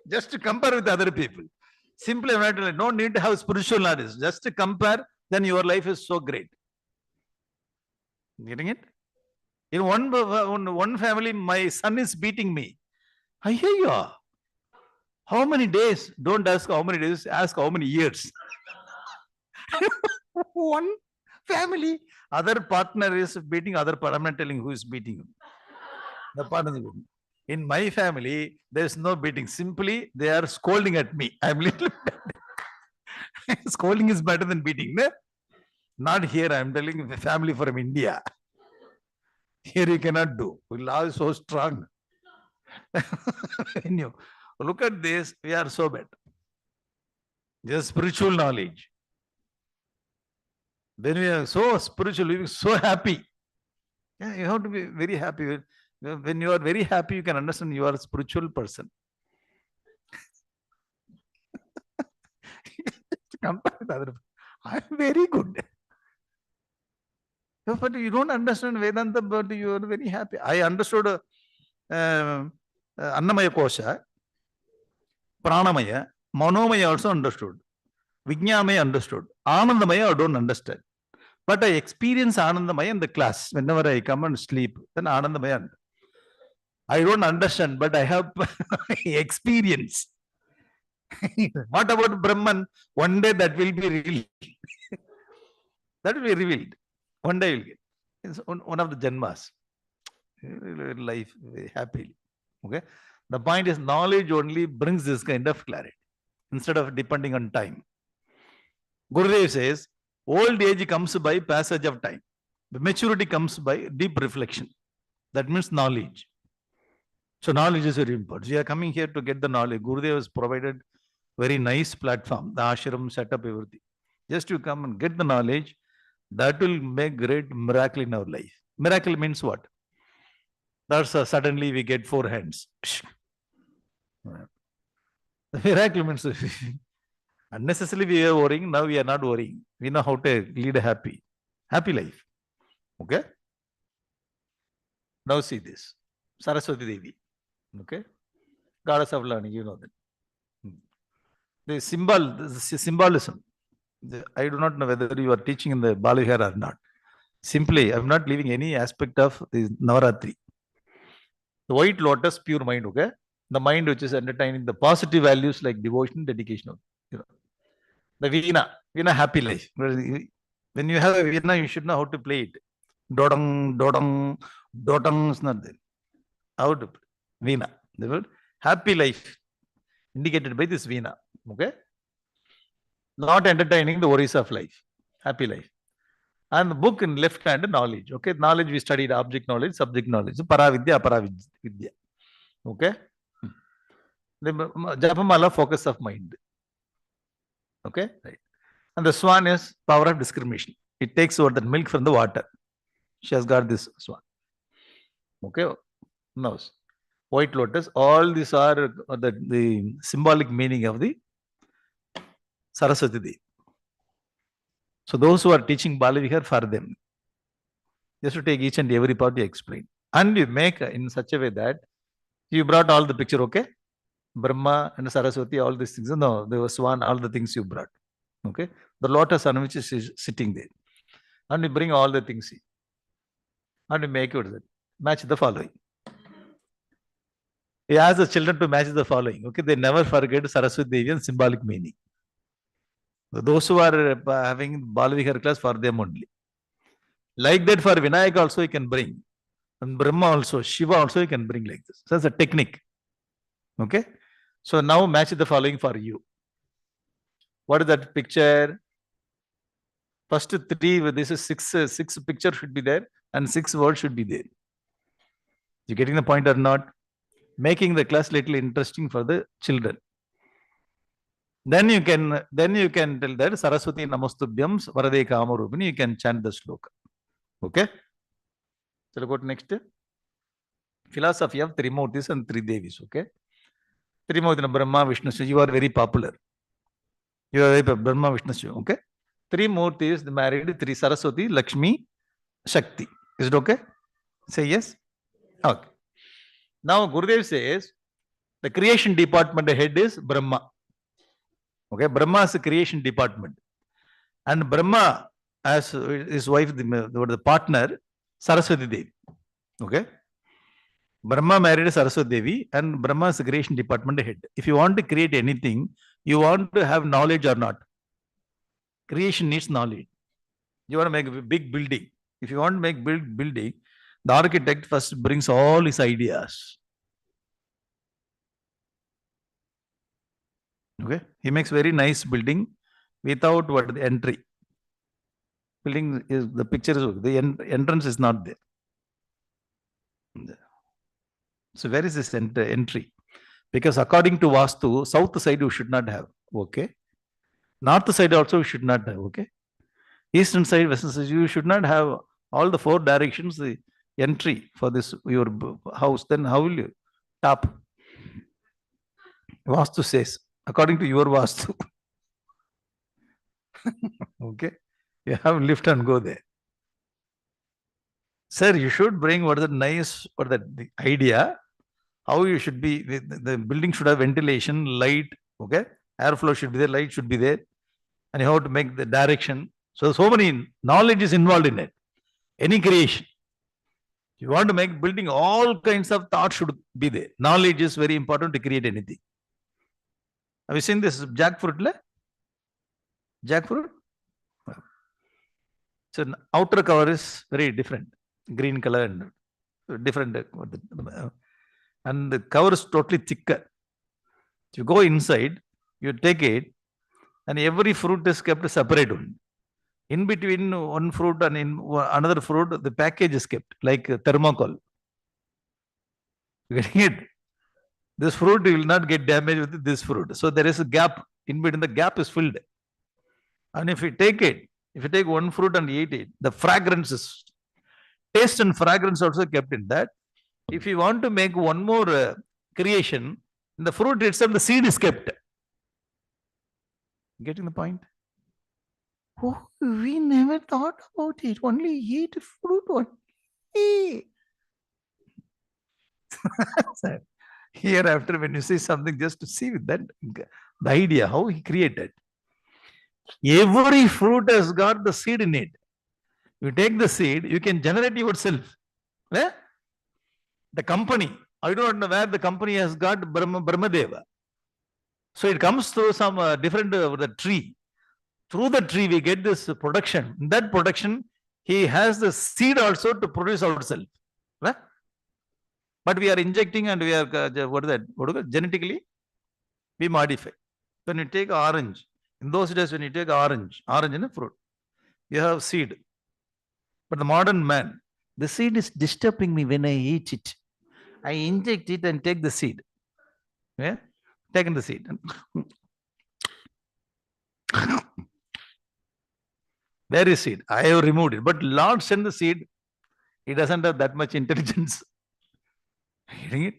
Just to compare with other people. Simply, no need to have spiritual knowledge. Just to compare, then your life is so great. Getting it? In one family, my son is beating me. I hear you. How many days? Don't ask how many days, ask how many years. One family, other partner is beating other partner. I'm not telling who is beating him. The partner is beating. In my family, there's no beating. Simply, they are scolding at me. I'm little scolding is better than beating. No? Not here. I'm telling the family from India. Here you cannot do. Law is so strong. When you look at this, we are so bad. Just spiritual knowledge. Then we are so spiritual, we are so happy. Yeah, you have to be very happy. When you are very happy, you can understand you are a spiritual person. Compare with other. I'm very good. But you don't understand Vedanta, but you are very happy. I understood Annamaya Kosha, Pranamaya, Manomaya also understood. Vijnamaya understood. Anandamaya I don't understand. But I experience Anandamaya in the class. Whenever I come and sleep, then Anandamaya. I don't understand, but I have experience. What about Brahman? One day that will be revealed. That will be revealed. One day will get. It's one of the Janmas. Life happily. Okay. The point is knowledge only brings this kind of clarity instead of depending on time. Gurudev says, old age comes by passage of time. The maturity comes by deep reflection. That means knowledge. So knowledge is very important. We are coming here to get the knowledge. Gurudev has provided very nice platform, the ashram, setup, everything. Just you come and get the knowledge, that will make great miracle in our life. Miracle means what? That's suddenly we get 4 hands. The miracle means unnecessarily we are worrying, now we are not worrying. We know how to lead a happy life. Okay? Now see this. Saraswati Devi. Okay? Goddess of learning, you know that. The symbolism. I do not know whether you are teaching in the Balihar or not. Simply, I am not leaving any aspect of the Navaratri. The white lotus, pure mind, okay? The mind which is entertaining the positive values like devotion, dedication. You know. The Veena, happy life. When you have a Veena, you should know how to play it. Dodang, dodang, dodang is not there. How to play? Veena. The word happy life indicated by this Veena. Okay? Not entertaining the worries of life. Happy life. And the book in left hand, knowledge. Okay? Knowledge we studied object knowledge, subject knowledge. Paravidya, aparavidya. Okay? The Japamala, focus of mind. Okay? Right. And the swan is power of discrimination. It takes over the milk from the water. She has got this swan. Okay? Nose. White lotus. All these are the symbolic meaning of the Saraswati Devi. So those who are teaching Balavihar, for them, just to take each and every part you explain. And you make in such a way that you brought all the picture, okay? Brahma and Saraswati, all these things. No, there was swan, all the things you brought. Okay? The lotus on which is sitting there. And you bring all the things. And you make it match the following. He asks the children to match the following. Okay? They never forget Saraswati Devi and symbolic meaning. Those who are having Balavihar class, for them only. Like that for Vinayak also you can bring. And Brahma also, Shiva also you can bring like this. So that's a technique. Okay? So now match the following for you. What is that picture? First 3, this is 6 pictures should be there and 6 words should be there. You getting the point or not? Making the class little interesting for the children. Then you can tell that Saraswati Namostubhyam Varade Kamarupini, you can chant the sloka. Okay? So go to next. Philosophy of Trimurtis and Tridevis. Okay? Trimurti Brahma, Vishnu, you are very popular. You are very Brahma, Vishnu. Okay? Trimurtis married 3 Saraswati, Lakshmi, Shakti. Is it okay? Say yes? Okay. Now Gurudev says the creation department head is Brahma. Okay, Brahma is the creation department. And Brahma as his wife, the partner, Saraswati Devi. Okay. Brahma married Saraswati Devi and Brahma is the creation department head. If you want to create anything, you want to have knowledge or not. Creation needs knowledge. You want to make a big building. If you want to make building, the architect first brings all his ideas. Okay, he makes very nice building without what the entry. Building is the picture is okay. The entrance is not there. So where is this entry? Because according to Vastu, south side you should not have. Okay. North side also you should not have. Okay. Eastern side, western side, you should not have all the 4 directions, the entry for this your house. Then how will you top? Vastu says, according to your Vastu. Okay. You have lift and go there. Sir, you should bring what is the nice or the idea, how you should be, the building should have ventilation, light, okay? Airflow should be there, light should be there. And you have to make the direction. So many knowledge is involved in it. Any creation. You want to make building, all kinds of thoughts should be there. Knowledge is very important to create anything. Have you seen this jackfruit? Jackfruit? So outer cover is very different, green color and different, and the cover is totally thicker. You go inside, you take it, and every fruit is kept separate. In between one fruit and in another fruit, the package is kept like thermocol. You getting it? This fruit will not get damaged with this fruit. So there is a gap. In between, the gap is filled. And if you take it, if you take one fruit and eat it, the fragrance is, taste and fragrance also kept in that. If you want to make one more creation, in the fruit itself, the seed is kept. Getting the point? Oh, we never thought about it. Only eat fruit only. Hereafter, when you see something, just to see with that, the idea, how he created. Every fruit has got the seed in it. You take the seed, you can generate yourself. Eh? The company, I don't know where the company has got Brahmadeva. So it comes through some different the tree. Through the tree, we get this production. In that production, he has the seed also to produce ourselves. Eh? But we are injecting and we are, what is that? Genetically, we modify. When you take orange, in those days, when you take orange in a fruit, you have seed. But the modern man, the seed is disturbing me when I eat it. I inject it and take the seed. Yeah? Taking the seed. Where is seed? I have removed it. But Lord sent the seed. He doesn't have that much intelligence. Getting it?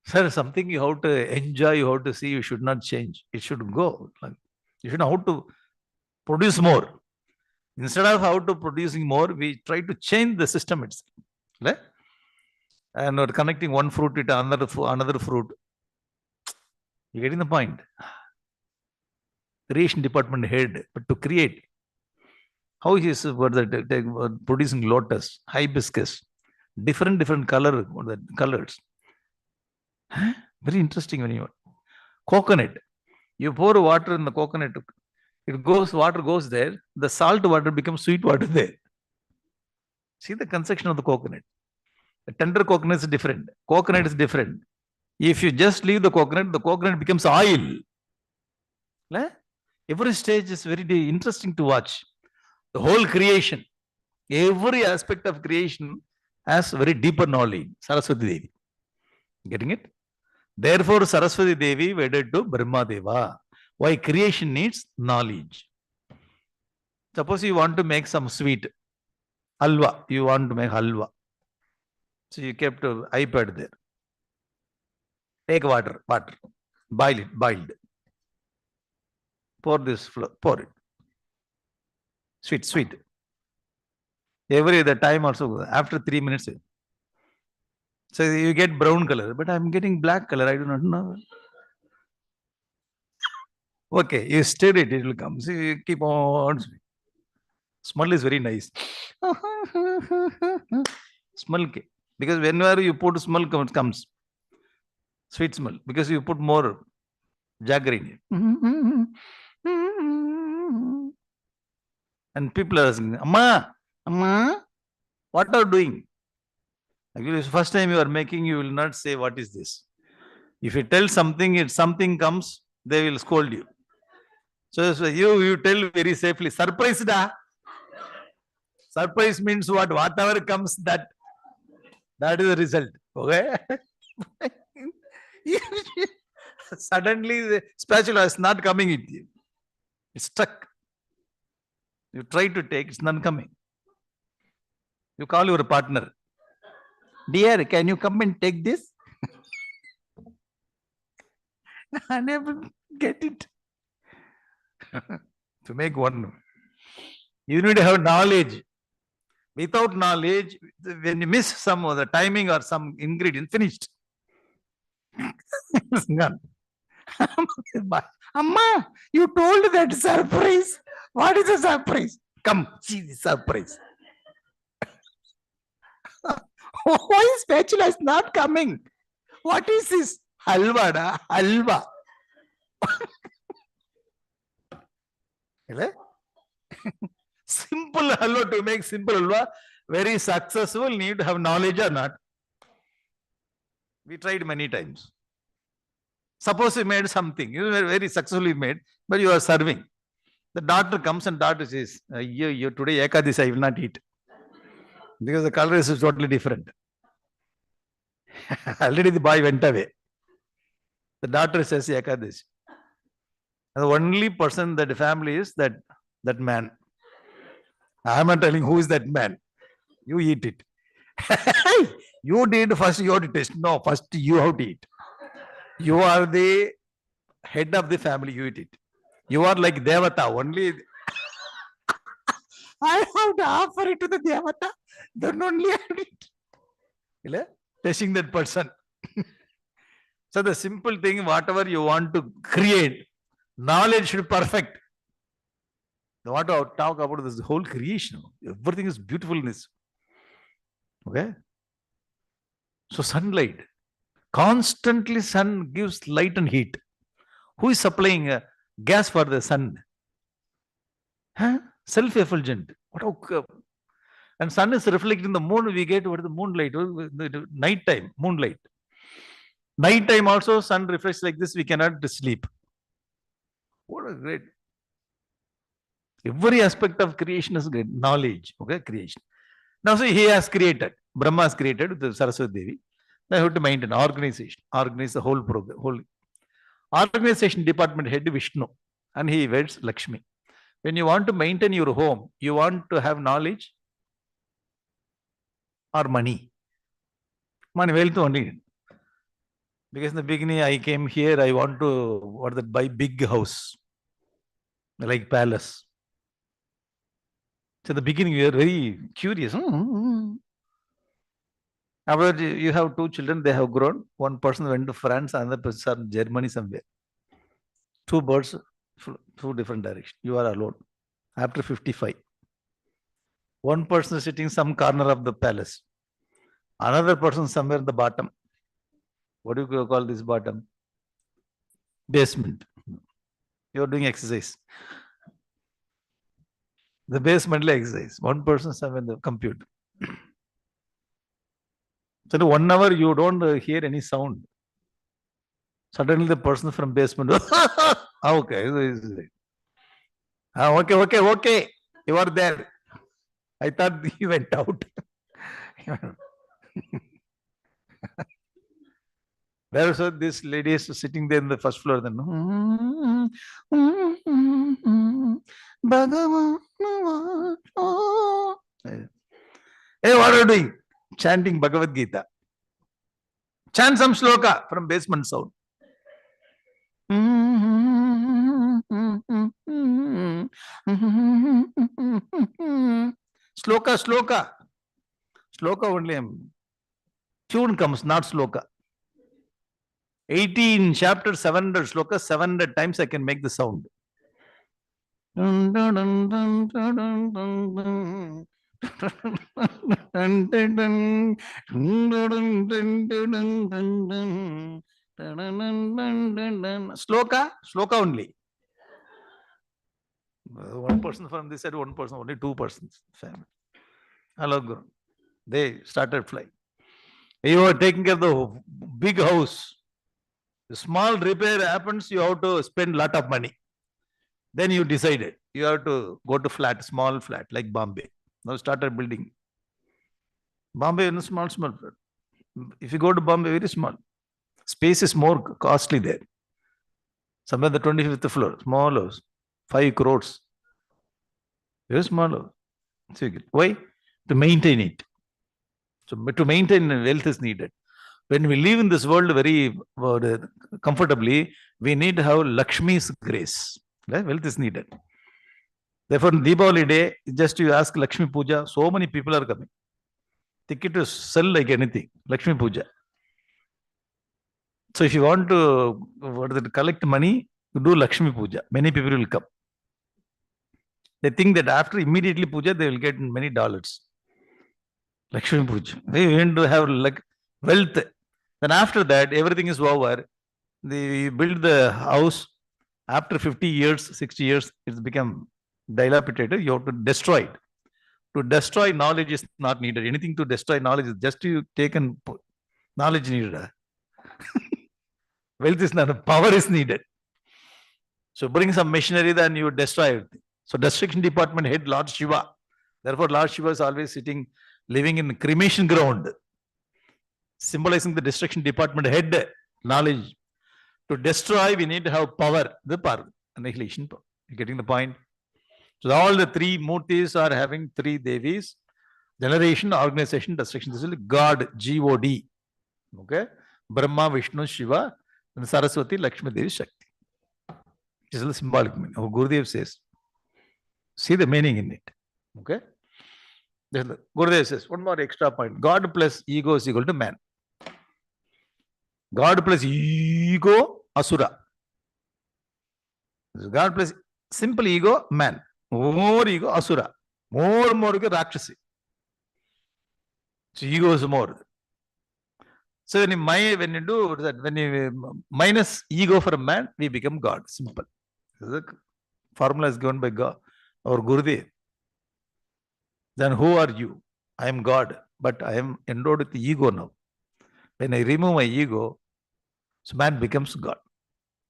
Sir, something you have to enjoy, you have to see, you should not change. It should go. You should know how to produce more. Instead of how to producing more, we try to change the system itself. Right? And we're connecting one fruit with another fruit. You're getting the point? Creation department head, but to create. How he is producing lotus, hibiscus, different colors. Very interesting when you coconut. You pour water in the coconut, water goes there, the salt water becomes sweet water there. See the conception of the coconut. The tender coconut is different. Coconut is different. If you just leave the coconut becomes oil. Every stage is very interesting to watch. The whole creation, every aspect of creation has very deeper knowledge. Saraswati Devi. Getting it? Therefore, Saraswati Devi wedded to Brahma Deva. Why creation needs knowledge. Suppose you want to make some sweet halwa. You want to make halwa. So you kept an iPad there. Take water. Boiled. Pour this flour. Pour it. Sweet. The time also, after 3 minutes. So you get brown color, but I'm getting black color. I do not know. Okay, you stir it, it will come. So you keep on. Smell is very nice. Smell. Because whenever you put smell comes. Sweet smell. Because you put more jaggery in it. And people are asking, Amma, what are you doing? Actually, first time you are making, you will not say, what is this? If you tell something, if something comes, they will scold you. So you tell very safely, surprise da. Surprise means what? Whatever comes, that is the result. Okay? Suddenly, the spatula is not coming with you. It's stuck. You try to take, it's not coming. You call your partner. Dear, can you come and take this? Unable to get it. To make one, you need to have knowledge. Without knowledge, when you miss some of the timing or some ingredient, finished. It's gone. Amma, you told that surprise. What is a surprise? Come, see the surprise. Why spatula is not coming? What is this? Halwa, da? Halwa. Simple halwa, to make simple halwa very successful, need to have knowledge or not. We tried many times. Suppose you made something, you were very successfully made, but you are serving. The doctor comes and doctor says, you today Ekadasi I will not eat. Because the color is totally different. Already the boy went away. The doctor says Ekadasi. The only person that the family is that man. I am not telling who is that man. You eat it. You did first, you have to taste. No, first you have to eat. You are the head of the family, you eat it. You are like Devata, only I have to offer it to the Devata, then only I have to eat. Testing that person. So the simple thing, whatever you want to create, knowledge should be perfect. I want to talk about this whole creation. Everything is beautiful in this. Okay? So sunlight. Constantly sun gives light and heat. Who is supplying gas for the sun? Huh? Self-effulgent. And sun is reflecting the moon, we get what is the moonlight, the night time, moonlight. Night time also sun reflects like this, we cannot sleep. What a great. Every aspect of creation is great. Knowledge, okay, creation. Now see, he has created, Brahma has created with the Saraswati Devi. Now you have to maintain organization, organize the whole program, whole organization department head Vishnu, and he weds Lakshmi. When you want to maintain your home, you want to have knowledge or money. Money, wealth only. Because in the beginning I came here, I want to buy big house, like palace. So in the beginning we are very curious. After you have two children, they have grown. One person went to France, another person Germany somewhere. Two birds, two different directions. You are alone. After 55. One person is sitting some corner of the palace. Another person somewhere in the bottom. What do you call this bottom? Basement. You are doing exercise. The basement exercise. One person somewhere in the computer. So 1 hour you don't hear any sound. Suddenly the person from basement. Okay. Okay. You are there. I thought he went out. There so this lady is sitting there in the first floor. Then, hey, what are you doing? Chanting Bhagavad Gita. Chant some sloka from basement sound. Sloka. Sloka only. Tune comes, not sloka. 18 chapters, 700 slokas, 700 times I can make the sound. Sloka only. One person from this side, one person, only two persons. Family. Hello, Guru. They started flying. You are taking care of the big house. The small repair happens, you have to spend a lot of money. Then you decided you have to go to flat, small flat like Bombay. Now started building. Bombay is small flat. If you go to Bombay, very small. Space is more costly there. Somewhere the 25th floor, small house, 5 crores. Very small house. Why? To maintain it. So to maintain wealth is needed. When we live in this world very comfortably, we need to have Lakshmi's grace. Right? Wealth is needed. Therefore, on Deepavali day, just you ask Lakshmi Puja, so many people are coming. Ticket to sell like anything. Lakshmi Puja. So if you want to collect money, you do Lakshmi Puja. Many people will come. They think that after immediately Puja, they will get many dollars. Lakshmi Puja. They want to have wealth. Then after that, everything is over. They build the house. After 50 years, 60 years, it's become dilapidated. You have to destroy it. To destroy knowledge is not needed. Anything to destroy knowledge is just you take and put. Knowledge needed. Wealth is not, power is needed. So bring some machinery, then you destroy everything. So destruction department head Lord Shiva. Therefore, Lord Shiva is always sitting, living in cremation ground, symbolizing the destruction department head, knowledge. To destroy, we need to have power, the power, annihilation power. You getting the point? So all the three murtis are having three devis: generation, organization, destruction. This is God, G-O-D. Okay? Brahma, Vishnu, Shiva, and Saraswati, Lakshmi Devi, Shakti. This is the symbolic meaning. Our Gurudev says. See the meaning in it. Okay? Gurudev says, one more extra point. God plus ego is equal to man. God plus ego, asura. God plus simple ego, man. More ego, asura. More ego, rakshasi. So ego is more. So when you do that, when you minus ego for a man, we become God. Simple. The formula is given by God, our Gurudev. Then who are you? I am God, but I am endowed with the ego now. When I remove my ego, so man becomes God.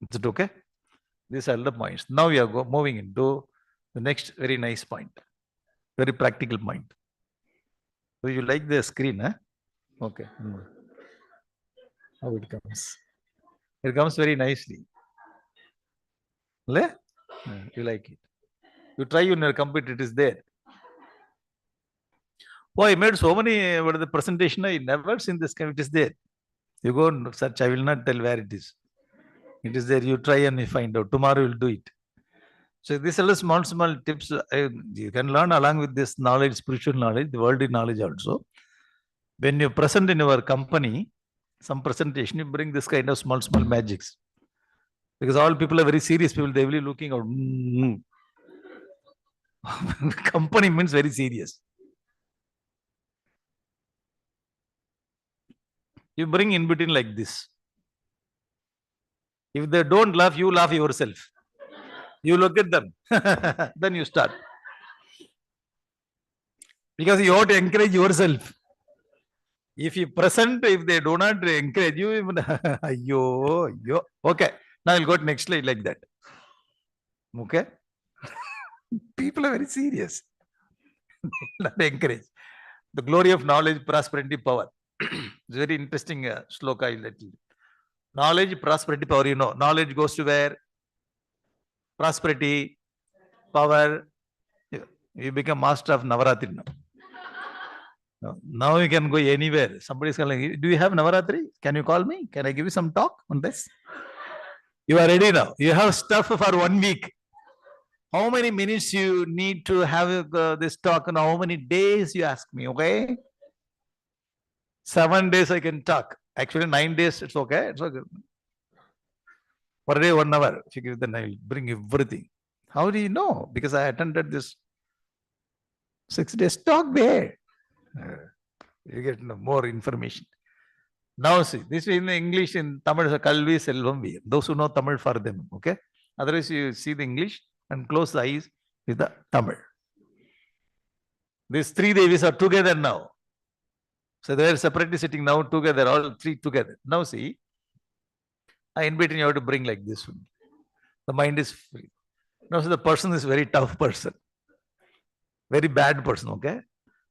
Is it okay? These are the points. Now we are moving into the next very nice point. Very practical point. So you like the screen, huh? Okay. How it comes. It comes very nicely. You like it. You try on your computer, it is there. Oh, I made so many the presentation. I never seen this. It is there. You go and search. I will not tell where it is. It is there. You try and you find out. Tomorrow you'll do it. So these are the small tips you can learn along with this knowledge, spiritual knowledge, the worldly knowledge also. When you present in your company, some presentation, you bring this kind of small magics. Because all people are very serious people. They will be looking out. Company means very serious. You bring in between like this. If they don't laugh, you laugh yourself. You look at them. Then you start. Because you have to encourage yourself. If you present, if they do not encourage you, yo. Okay. Now I'll go to next slide like that. Okay. People are very serious. Not encourage. The glory of knowledge, prosperity, power. It's very interesting sloka. I'll let you. Knowledge, prosperity, power. You know, knowledge goes to where? Prosperity, power. You become master of Navaratri now. Now you can go anywhere. Somebody's calling, do you have Navaratri? Can you call me? Can I give you some talk on this? You are ready now. You have stuff for 1 week. How many minutes you need to have this talk and how many days you ask me, okay? 7 days I can talk. Actually 9 days, it's okay. It's okay. Per day, 1 hour. If you give, then I will bring everything. How do you know? Because I attended this 6 days talk there. You get more information. Now see, this is in English, in Tamil, Kalvi Selvam Veer. Those who know Tamil for them, okay? Otherwise, you see the English and close the eyes with the Tamil. These three Devis are together now. So they are separately sitting now together, all three together. Now see, I invite you to bring like this one. The mind is free. Now so the person is very tough person. Very bad person, okay?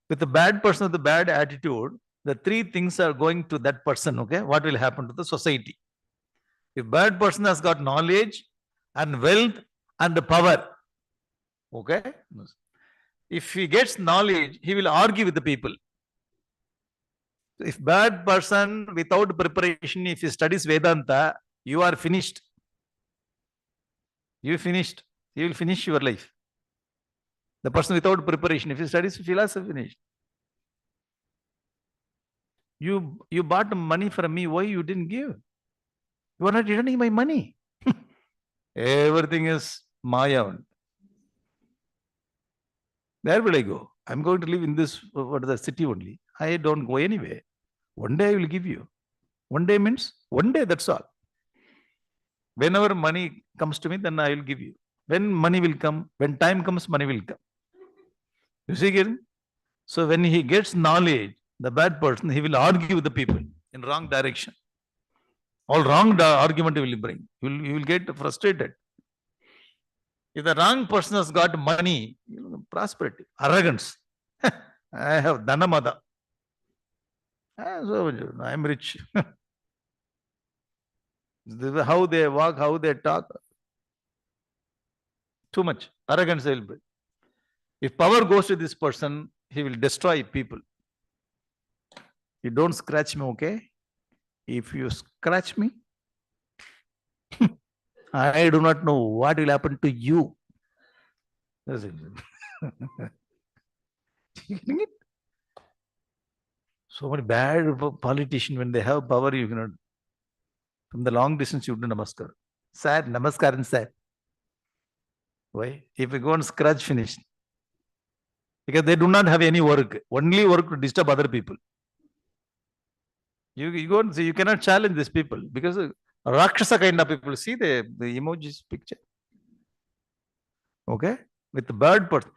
With the bad person with the bad attitude, the three things are going to that person, okay? What will happen to the society? If bad person has got knowledge and wealth and the power, okay? If he gets knowledge, he will argue with the people. If bad person without preparation, if he studies Vedanta, you are finished. You finished. You will finish your life. The person without preparation, if he studies philosophy, finished. You bought money from me. Why you didn't give? You are not returning my money. Everything is Maya. Where will I go? I'm going to live in this city only. I don't go anywhere. One day I will give you. One day means one day, that's all. Whenever money comes to me, then I will give you. When money will come, when time comes, money will come. You see, Kiran? So when he gets knowledge, the bad person, he will argue with the people in wrong direction. All wrong argument he will bring. He will get frustrated. If the wrong person has got money, prosperity, arrogance. I have dhanamada. So I am rich. How they walk, how they talk. Too much. Arrogance will bring. If power goes to this person, he will destroy people. You don't scratch me, okay? If you scratch me, I do not know what will happen to you. That's it. So many bad politicians, when they have power, you cannot. From the long distance, you do namaskar. Sir, namaskaran, sir. Why? If you go and scratch, finished. Because they do not have any work. Only work to disturb other people. You go and see, you cannot challenge these people because Rakshasa kind of people. See the emojis picture. Okay? With the bird person.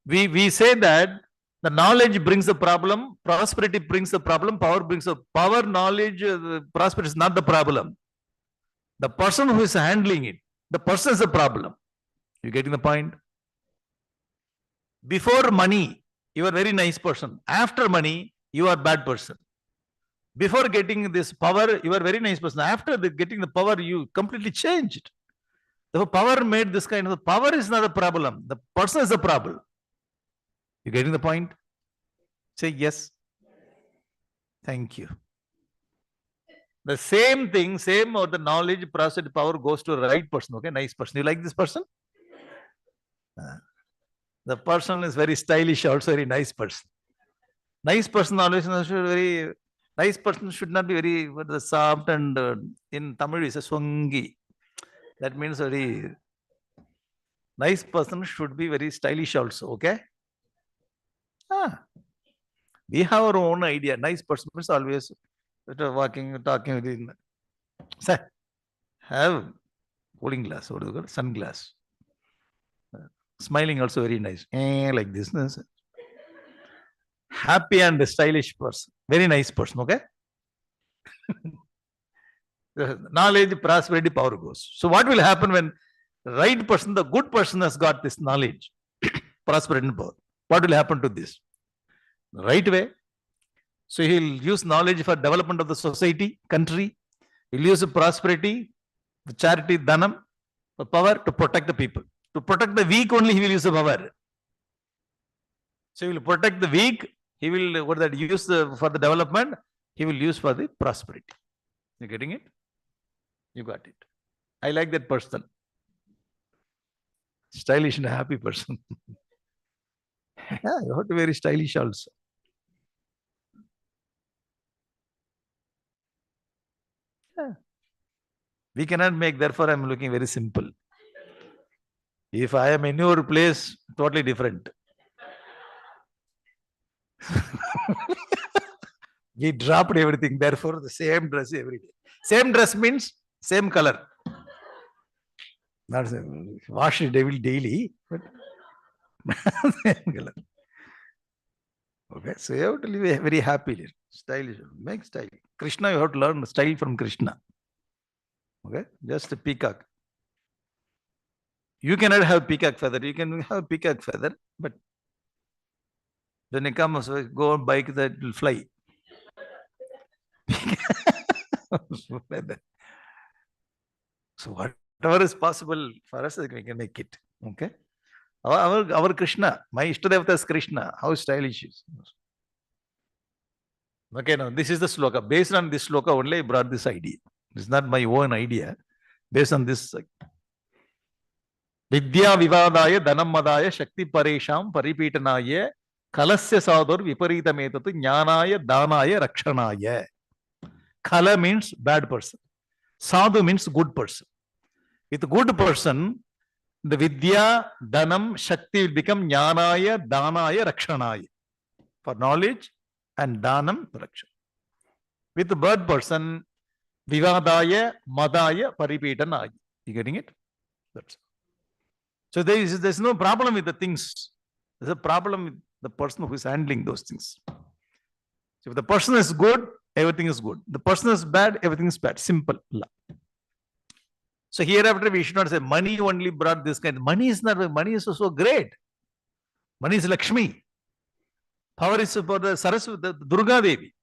We say that the knowledge brings the problem, prosperity brings the problem, power brings the power, knowledge, prosperity is not the problem. The person who is handling it, the person is the problem. You getting the point? Before money, you are a very nice person. After money, you are a bad person. Before getting this power, you are a very nice person. After getting the power, you completely changed. The power made this kind of power is not a problem. The person is the problem. You getting the point? Say yes. Thank you. The same thing, same or the knowledge, prosperity, power goes to the right person. Okay, nice person. You like this person? The person is very stylish, also very nice person. Nice person always very nice person should not be very soft and in Tamil is a swangi. That means very nice person should be very stylish also. Okay. We have our own idea. Nice person is always walking, talking with him. Sir, have cooling glass or sunglass. Smiling also very nice. Like this. Happy and stylish person. Very nice person. Okay. Knowledge, prosperity, power goes. So what will happen when the right person, the good person has got this knowledge, prosperity and power? What will happen to this? The right way. So he'll use knowledge for development of the society, country. He'll use prosperity, charity, dhanam, for power to protect the people. To protect the weak only he will use the power. So he will protect the weak. He will use for the development. He will use for the prosperity. You getting it? You got it. I like that person. Stylish and happy person. Yeah, you have to be very stylish also. Yeah. We cannot make, therefore I am looking very simple. If I am in your place, totally different. We dropped everything, therefore the same dress every day. Same dress means same color. Not wash the devil daily, but same color. Okay, so you have to live very happily, stylish, make style. Krishna, you have to learn style from Krishna. Okay, just a peacock. You cannot have peacock feather. You can have peacock feather, but when it comes, go on bike that will fly. So whatever is possible for us, we can make it. Okay. Our Krishna, my Ishtadevata is Krishna. How stylish is. Okay, now this is the sloka. Based on this sloka only, I brought this idea. It's not my own idea. Based on this. Vidya vivadaya dhanam madaya shakti paresham paripitanaya kalasya sadhur viparita metatu jnanaya dhanaya rakshanaya. Kala means bad person. Sadhu means good person. With a good person, the vidya, dhanam, shakti will become jnanaya, dhanaya, rakshanaya. For knowledge and dhanam, rakshan. With the bad person, Vivadaya, Madaya, Paripitana. You getting it? That's so there's no problem with the things. There's a problem with the person who is handling those things. So if the person is good, everything is good. The person is bad, everything is bad. Simple. So hereafter we should not say money only brought this kind. Money is not. Money is so great. Money is Lakshmi. Power is for the Saraswati, the Durga Devi.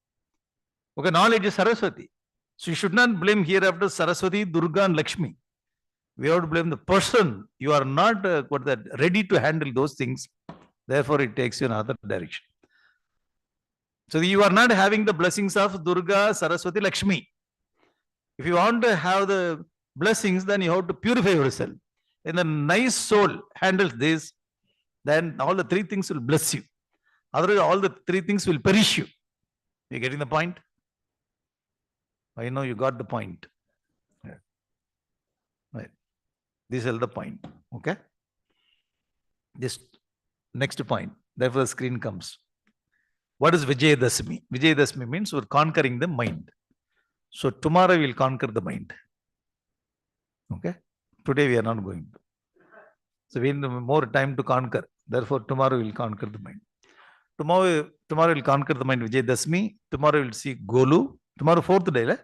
Okay, knowledge is Saraswati. So you should not blame hereafter Saraswati, Durga, and Lakshmi. We have to blame the person. You are not ready to handle those things. Therefore, it takes you in another direction. So you are not having the blessings of Durga, Saraswati, Lakshmi. If you want to have the blessings, then you have to purify yourself. And the nice soul handles this, then all the three things will bless you. Otherwise, all the three things will perish you. You getting the point? I know you got the point. Yeah. Right. This is the point. Okay. This next point. Therefore, the screen comes. What is Vijayadashmi? Vijayadashmi means we're conquering the mind. So tomorrow we will conquer the mind. Okay. Today we are not going to. So we need more time to conquer. Therefore, tomorrow we will conquer the mind. Tomorrow we'll conquer the mind. Vijayadashmi. Tomorrow we'll see Golu. Tomorrow 4th day.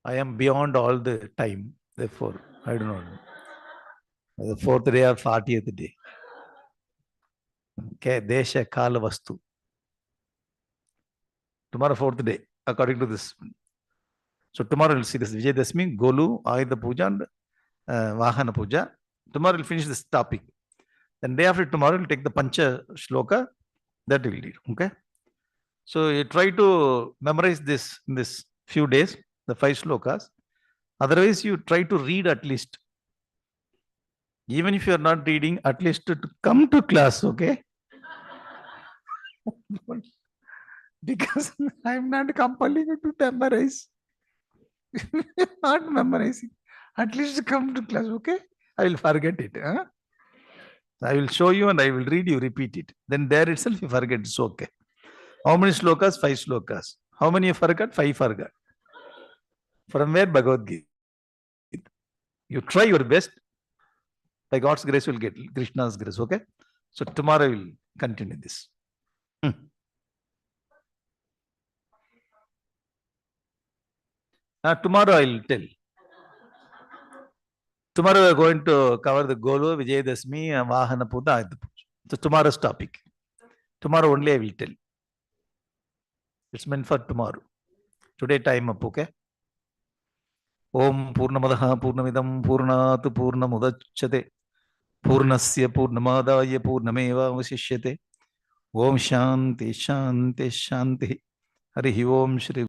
I am beyond all the time. Therefore, I don't know. The 4th day or 40th day. Okay. Desha Kala Vastu. Tomorrow 4th day, according to this. So tomorrow we'll see this Vijayadashmi, Golu, Ayudha Puja, and Vahana Puja. Tomorrow we'll finish this topic. Then day after tomorrow we'll take the Pancha Shloka. That we'll read. Okay. So you try to memorize this in this few days, the 5 shlokas. Otherwise, you try to read at least. Even if you are not reading, at least to come to class, okay? Because I'm not compelling you to memorize. Not memorizing. At least come to class, okay? I will forget it. Huh? I will show you and I will read you, repeat it. Then there itself you forget, it's okay. How many shlokas? 5 shlokas. How many you forgot? 5 forgot. From where? Bhagavad Gita. You try your best. By God's grace, you'll get Krishna's grace, okay? So tomorrow we'll continue this. Tomorrow I'll tell. Tomorrow we're going to cover the Golu, Vijayadashmi, Vahana Puja, Ayudha Puja. So tomorrow's topic. Tomorrow only I will tell. It's meant for tomorrow. Today time up, okay? Om Purnamadaha Purnamidam Purnat Purnamudachyate Purnasya Purnamadaya Purnameva Vasishyate Om Shanti Shanti Shanti Harihi Om Shri